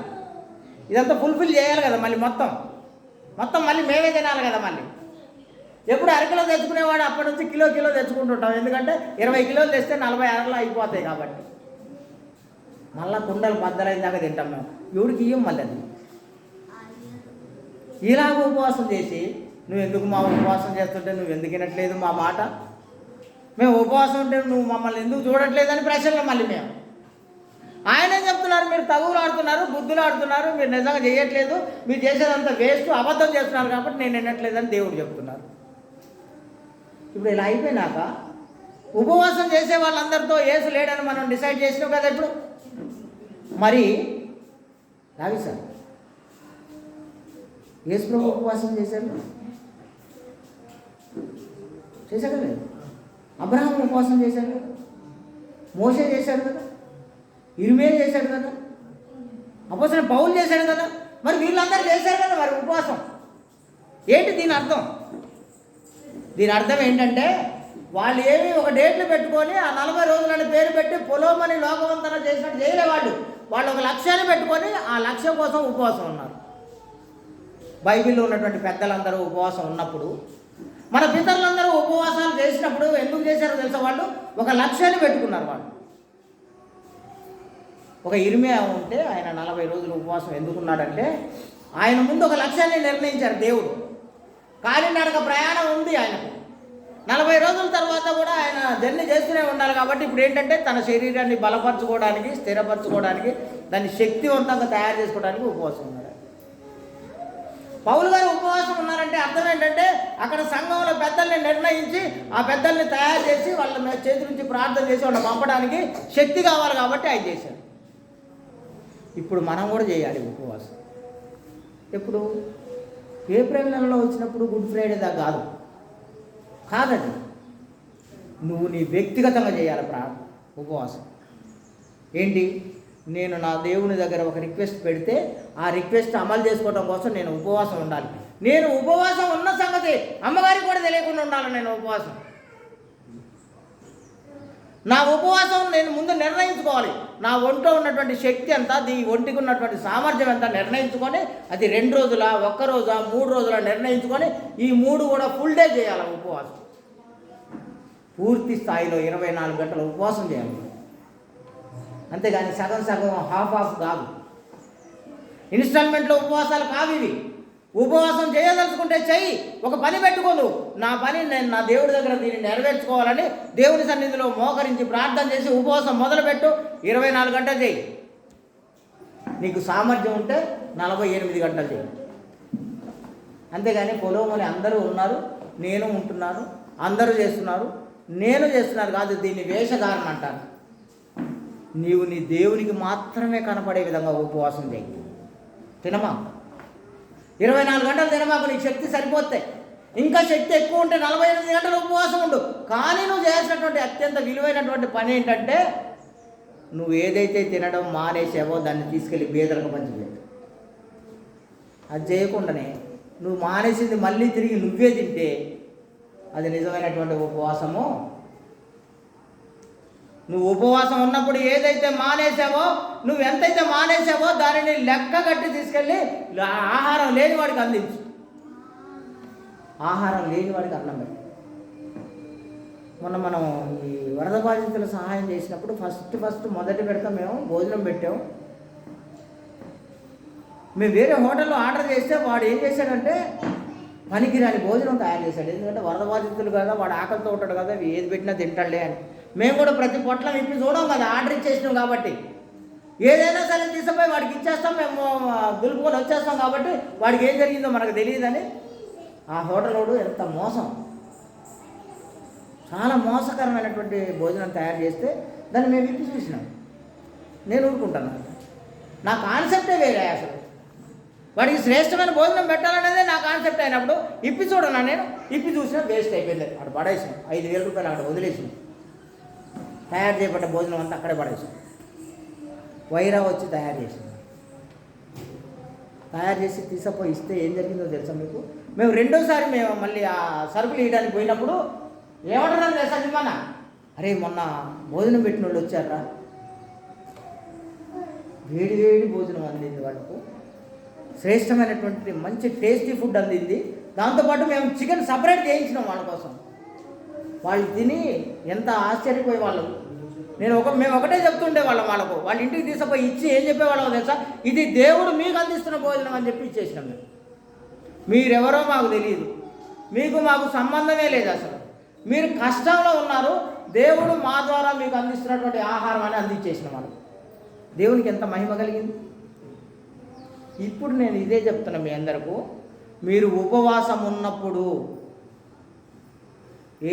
ఇదంతా ఫుల్ఫిల్ చేయాలి కదా, మొత్తం మళ్ళీ మేమే తినాలి కదా. మళ్ళీ ఎప్పుడు అరకిలో తెచ్చుకునేవాడు అప్పటి నుంచి కిలో తెచ్చుకుంటుంటాం. ఎందుకంటే 20 కిలోలు తెస్తే 40 అరలో అయిపోతాయి కాబట్టి. మళ్ళీ కుండలు బద్దలైన దాకా తింటాం మేము, ఎవడికి ఇయ్యం మళ్ళీ. అది ఇలాగ ఉపవాసం చేసి, నువ్వు ఎందుకు మా ఉపవాసం చేస్తుంటే నువ్వు ఎందుకు వినట్లేదు మా మాట, మేము ఉపవాసం ఉంటే నువ్వు మమ్మల్ని ఎందుకు చూడట్లేదని ప్రశ్నలు మళ్ళీ మేము. ఆయనే చెప్తున్నారు, మీరు తగువులు ఆడుతున్నారు, బుద్ధులు ఆడుతున్నారు, మీరు నిజంగా చేయట్లేదు, మీరు చేసేదంతా వేస్ట్, అబద్ధం చేస్తున్నారు కాబట్టి నేను వినట్లేదని దేవుడు చెప్తున్నారు. ఇప్పుడు ఇలా అయిపోయినాక ఉపవాసం చేసే వాళ్ళందరితో యేసు లేడని మనం డిసైడ్ చేసినాం కదా. ఇప్పుడు మరి రావి సార్ యేసు ప్రభు ఉపవాసం చేశారు కదా, అబ్రహాం ఉపవాసం చేశాడు కదా, మోషే చేశాడు కదా, ఇర్మియా చేశాడు కదా, అపోస్తలుడైన పౌలు చేశాడు కదా. మరి వీళ్ళందరూ చేశారు కదా మరి ఉపవాసం. ఏంటి దీని అర్థం? దీని అర్థం ఏంటంటే, వాళ్ళు ఏమి ఒక డేట్లు పెట్టుకొని ఆ 40 రోజులని పేరు పెట్టి పొలోమని లోకవంతన చేసినట్టు చేయలే. వాళ్ళు ఒక లక్ష్యాన్ని పెట్టుకొని ఆ లక్ష్యం కోసం ఉపవాసం ఉన్నారు. బైబిల్లో ఉన్నటువంటి పెద్దలందరూ ఉపవాసం ఉన్నప్పుడు, మన పితరులందరూ ఉపవాసాలు చేసినప్పుడు ఎందుకు చేశారో తెలుసా? వాళ్ళు ఒక లక్ష్యాన్ని పెట్టుకున్నారు. వాళ్ళు ఒక ఇర్మియా ఉంటే ఆయన 40 రోజులు ఉపవాసం ఎందుకున్నాడంటే, ఆయన ముందు ఒక లక్ష్యాన్ని నిర్ణయించారు దేవుడు. కాలినడక ప్రయాణం ఉంది ఆయనకు. 40 రోజుల తర్వాత కూడా ఆయన జర్నీ చేస్తూనే ఉండాలి. కాబట్టి ఇప్పుడు ఏంటంటే తన శరీరాన్ని బలపరచుకోవడానికి, స్థిరపరచుకోవడానికి, దాన్ని శక్తివంతంగా తయారు చేసుకోవడానికి ఉపవాసం ఉన్నారు. పౌలు గారు ఉపవాసం ఉన్నారంటే అర్థం ఏంటంటే, అక్కడ సంఘంలో పెద్దల్ని నిర్ణయించి ఆ పెద్దల్ని తయారు చేసి వాళ్ళ చేతి నుంచి ప్రార్థన చేసి వాళ్ళని పంపడానికి శక్తి కావాలి కాబట్టి ఆయన చేశారు. ఇప్పుడు మనం కూడా చేయాలి ఉపవాసం. ఎప్పుడు? ఏప్రిల్ నెలలో వచ్చినప్పుడు గుడ్ ఫ్రైడే దాకా కాదండి. నువ్వు నీ వ్యక్తిగతంగా చేయాలి ఉపవాసం. ఏంటి? నేను నా దేవుని దగ్గర ఒక రిక్వెస్ట్ పెడితే ఆ రిక్వెస్ట్ అమలు చేసుకోవడం కోసం నేను ఉపవాసం ఉండాలి. నేను ఉపవాసం ఉన్న సంగతి అమ్మగారికి కూడా తెలియకుండా ఉండాలి. నేను ఉపవాసం, నా ఉపవాసం నేను ముందు నిర్ణయించుకోవాలి. నా ఒంట్లో ఉన్నటువంటి శక్తి ఎంత, ఈ ఒంటికి ఉన్నటువంటి సామర్థ్యం ఎంత నిర్ణయించుకొని, అది 2 రోజుల, 1 రోజా, 3 రోజుల నిర్ణయించుకొని ఈ 3 కూడా ఫుల్ డే చేయాలి ఉపవాసం. పూర్తి స్థాయిలో 24 గంటలు ఉపవాసం చేయాలి. అంతేగాని సగం హాఫ్ కాదు. ఇన్స్టాల్మెంట్లో ఉపవాసాలు కావు ఇవి. ఉపవాసం చేయదలుచుకుంటే చెయ్యి, ఒక పని పెట్టుకోను, నా పని నేను నా దేవుడి దగ్గర దీన్ని నెరవేర్చుకోవాలని దేవుని సన్నిధిలో మోకరించి ప్రార్థన చేసి ఉపవాసం మొదలుపెట్టు. 24 గంటలు చేయి. నీకు సామర్థ్యం ఉంటే 48 గంటలు చేయి. అంతేగాని పొలోమని అందరూ ఉన్నారు, నేను ఉంటున్నాను, అందరూ చేస్తున్నారు, నేను చేస్తున్నారు కాదు. దీన్ని వేషధారణ అంటారు. నీవు నీ దేవునికి మాత్రమే కనపడే విధంగా ఉపవాసం చేయి. తినమా 24 గంటలు తినమాకు, నీకు శక్తి సరిపోతాయి. ఇంకా శక్తి ఎక్కువ ఉంటే 48 గంటలు ఉపవాసం ఉండు. కానీ నువ్వు చేసినటువంటి అత్యంత విలువైనటువంటి పని ఏంటంటే, నువ్వు ఏదైతే తినడం మానేసావో దాన్ని తీసుకెళ్ళి బీదలకు పంచిపెట్టు. అది చేయకుండానే నువ్వు మానేసింది మళ్ళీ తిరిగి నువ్వే తింటే అది నిజమైనటువంటి ఉపవాసము. నువ్వు ఉపవాసం ఉన్నప్పుడు ఏదైతే మానేసావో, నువ్వు ఎంతైతే మానేసావో దానిని లెక్క కట్టి తీసుకెళ్ళి ఆహారం లేని వాడికి అందించు. ఆహారం లేని వాడికి అన్నం పెట్టు. మొన్న మనం ఈ వరద బాధితుల సహాయం చేసినప్పుడు ఫస్ట్ మొదటి పెడతాం మేము భోజనం పెట్టాము. మేము వేరే హోటల్లో ఆర్డర్ చేస్తే వాడు ఏం చేశాడంటే పనికిరాని భోజనం తయారు చేశాడు. ఎందుకంటే వరద బాధితులు కదా, వాడు ఆకలితో ఉంటాడు కదా, ఏది పెట్టినా తింటాడులే అని. మేము కూడా ప్రతి పొట్లం ఇప్పి చూడం కదా, ఆర్డర్ ఇచ్చేసినాం కాబట్టి ఏదైనా సరే తీసుకుపోయి వాడికి ఇచ్చేస్తాం, మేము దులుపుకొని వచ్చేస్తాం కాబట్టి వాడికి ఏం జరిగిందో మనకు తెలియదని. ఆ హోటల్ వాడు ఎంత మోసం, చాలా మోసకరమైనటువంటి భోజనం తయారు చేస్తే దాన్ని మేము ఇప్పి చూసినాం. నేను ఊరుకుంటాను, నా కాన్సెప్టే వేరే. అసలు వాడికి శ్రేష్టమైన భోజనం పెట్టాలనేదే నా కాన్సెప్ట్ అయినప్పుడు ఇప్పి చూడనా, నేను ఇప్పి చూసినా వేస్ట్ అయిపోయింది. అక్కడ పడేసాం, 5,000 రూపాయలు అక్కడ వదిలేసాం. తయారు చేయబడ్డ భోజనం అంతా అక్కడే పడేసాం. వైరా వచ్చి తయారు చేసింది, తయారు చేసి తీసుకుపోయి ఇస్తే ఏం జరిగిందో తెలుసా మీకు? మేము రెండోసారి మేము మళ్ళీ ఆ సరుకులు ఇవ్వడానికి పోయినప్పుడు ఏమంటున్నాను తెలుసా మన, అరే మొన్న భోజనం పెట్టిన వాళ్ళు వచ్చారా, వేడి వేడి భోజనం అందింది వాళ్ళకు, శ్రేష్టమైనటువంటి మంచి టేస్టీ ఫుడ్ అందింది. దాంతోపాటు మేము చికెన్ సపరేట్ చేయించినాం వాళ్ళ కోసం. వాళ్ళు తిని ఎంత ఆశ్చర్యపోయే వాళ్ళు. మేము ఒకటే చెప్తుండే వాళ్ళకు వాళ్ళ ఇంటికి తీసుకుపోయి ఇచ్చి ఏం చెప్పేవాళ్ళం తెలుసా, ఇది దేవుడు మీకు అందిస్తున్న భోజనం అని చెప్పి ఇచ్చేసినాం. మేము మీరెవరో మాకు తెలియదు, మీకు మాకు సంబంధమే లేదు, అసలు మీరు కష్టంలో ఉన్నారు, దేవుడు మా ద్వారా మీకు అందిస్తున్నటువంటి ఆహారం అని అందించేసిన వాళ్ళు. దేవునికి ఎంత మహిమ కలిగింది. ఇప్పుడు నేను ఇదే చెప్తున్నా మీ అందరికీ, మీరు ఉపవాసం ఉన్నప్పుడు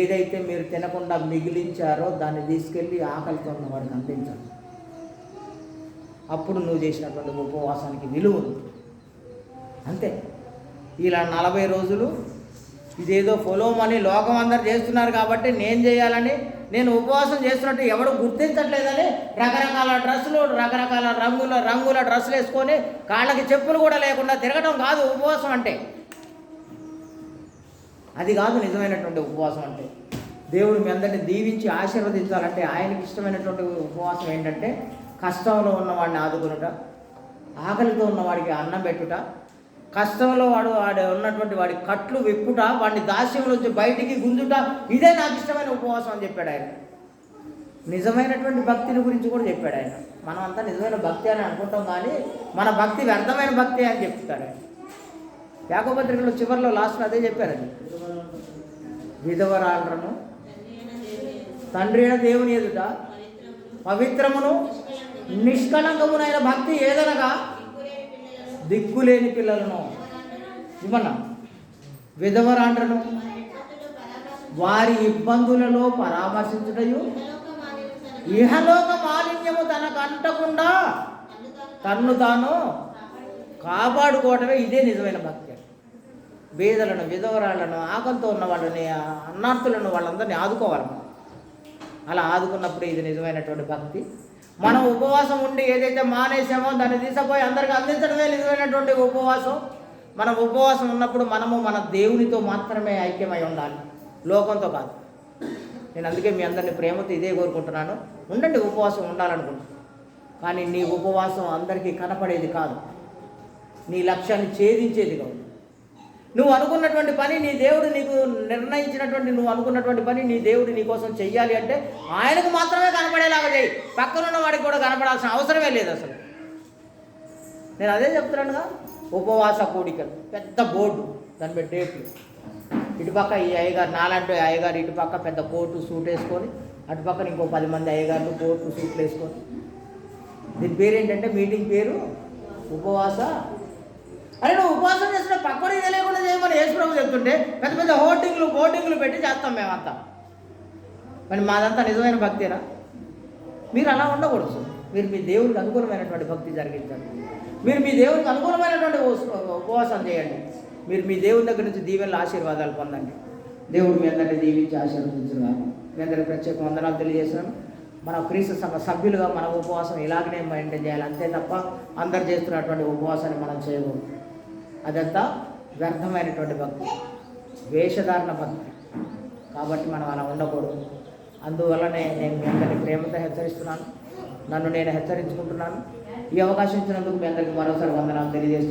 ఏదైతే మీరు తినకుండా మిగిలించారో దాన్ని తీసుకెళ్ళి ఆకలితో ఉన్న వాడికి అందించాలి. అప్పుడు నువ్వు చేసినటువంటి ఉపవాసానికి విలువ ఉంది. అంతే. ఇలా 40 రోజులు ఇదేదో పొలోమని లోకం అందరు చేస్తున్నారు కాబట్టి నేను చేయాలని, నేను ఉపవాసం చేస్తున్నట్టు ఎవడు గుర్తించట్లేదని రకరకాల డ్రెస్సులు, రకరకాల రంగుల డ్రెస్సులు వేసుకొని కాళ్ళకి చెప్పులు కూడా లేకుండా తిరగడం కాదు ఉపవాసం అంటే. అది కాదు నిజమైనటువంటి ఉపవాసం అంటే. దేవుడు మీ అందరినీ దీవించి ఆశీర్వదించాలంటే ఆయనకి ఇష్టమైనటువంటి ఉపవాసం ఏంటంటే కష్టంలో ఉన్నవాడిని ఆదుకునుట, ఆకలితో ఉన్నవాడికి అన్నం పెట్టుట, కష్టంలో వాడు ఉన్నటువంటి వాడి కట్లు విప్పుట, వాడిని దాస్యం నుంచి బయటికి గుంజుట. ఇదే నాకు ఇష్టమైన ఉపవాసం అని చెప్పాడు ఆయన. నిజమైనటువంటి భక్తిని గురించి కూడా చెప్పాడు ఆయన. మనం అంతా నిజమైన భక్తి అని అనుకుంటాం, కానీ మన భక్తి వ్యర్థమైన భక్తి అని చెప్తాడు ఆయన. యాకోబు పత్రికలో చివరిలో లాస్ట్లో అదే చెప్పారండి. విధవరాలను తండ్రి అయిన దేవుని ఎదుట పవిత్రమును నిష్కళంకమునైన భక్తి ఏదనగా దిక్కులేని పిల్లలను ఇవ్వనా, విధవరాండ్రను వారి ఇబ్బందులలో పరామర్శించుటయు, ఇహలోక మాలిన్యము తనకు అంటకుండా తన్ను తాను కాపాడుకోవటమే ఇదే నిజమైన భక్తి. బీదలను, విధవరాళ్లను, ఆకలితో ఉన్న వాళ్ళని, అన్నార్థులను, వాళ్ళందరినీ ఆదుకోవాలి. అలా ఆదుకున్నప్పుడు ఇది నిజమైనటువంటి భక్తి. మనం ఉపవాసం ఉండి ఏదైతే మానేసామో దాన్ని తీసుకుపోయి అందరికీ అందించడమే నిజమైనటువంటి ఉపవాసం. మనం ఉపవాసం ఉన్నప్పుడు మనము మన దేవునితో మాత్రమే ఐక్యమై ఉండాలి, లోకంతో కాదు. నేను అందుకే మీ అందరినీ ప్రేమతో ఇదే కోరుకుంటున్నాను, ఉండండి, ఉపవాసం ఉండాలనుకుంటున్నాను. కానీ నీ ఉపవాసం అందరికీ కనపడేది కాదు, నీ లక్ష్యాన్ని ఛేదించేది కాదు. నువ్వు అనుకున్నటువంటి పని, నీ దేవుడు నీకు నిర్ణయించినటువంటి నువ్వు అనుకున్నటువంటి పని నీ దేవుడు నీ కోసం చెయ్యాలి అంటే ఆయనకు మాత్రమే కనపడేలాగా చేయి, పక్కనున్న వాడికి కూడా కనపడాల్సిన అవసరమే లేదు అసలు. నేను అదే చెప్తున్నానుగా. ఉపవాస కూడికలు పెద్ద బోర్డు, దాని మీద డేట్లు, ఇటుపక్క ఈ అయ్యగారు, నాలాంటి అయ్యగారు ఇటుపక్క పెద్ద కోటు సూట్ వేసుకొని, అటుపక్కన ఇంకో 10 మంది అయ్యగారులు కోటు సూట్లు వేసుకొని. దీని పేరు ఏంటంటే, మీటింగ్ పేరు ఉపవాస. అరే నువ్వు ఉపవాసం చేస్తున్న పక్కడికి తెలియకుండా చేయమని యేసుప్రభు చెప్తుంటే పెద్ద పెద్ద హోర్డింగ్లు పెట్టి చేస్తాం మేమంతా. మరి మాదంతా నిజమైన భక్తేనా? మీరు అలా ఉండకూడదు. మీరు మీ దేవుడికి అనుకూలమైనటువంటి భక్తి జరిగించండి. మీరు మీ దేవుడికి అనుకూలమైనటువంటి ఉపవాసం చేయండి. మీరు మీ దేవుని దగ్గర నుంచి దీవెనలు, ఆశీర్వాదాలు పొందండి. దేవుడు మీ అందరినీ దీవించి ఆశీర్వదించుగాను. మీ అందరికీ ప్రత్యేక వందనాలు తెలియజేస్తున్నాను. మన క్రీస్తు సంఘ సభ్యులుగా మన ఉపవాసం ఇలాగనే మెయింటైన్ చేయాలి, అంతే తప్ప అందరు చేస్తున్నటువంటి ఉపవాసాన్ని మనం చేయకూడదు. అదంతా వ్యర్థమైనటువంటి భక్తి, వేషధారణ భక్తి. కాబట్టి మనం అలా ఉండకూడదు. అందువల్లనే నేను మీ అందరినీ ప్రేమతో హెచ్చరిస్తున్నాను, నన్ను నేను హెచ్చరించుకుంటున్నాను. ఈ అవకాశం ఇచ్చినందుకు మీ అందరికీ మరోసారి వందనాలు తెలియజేస్తూ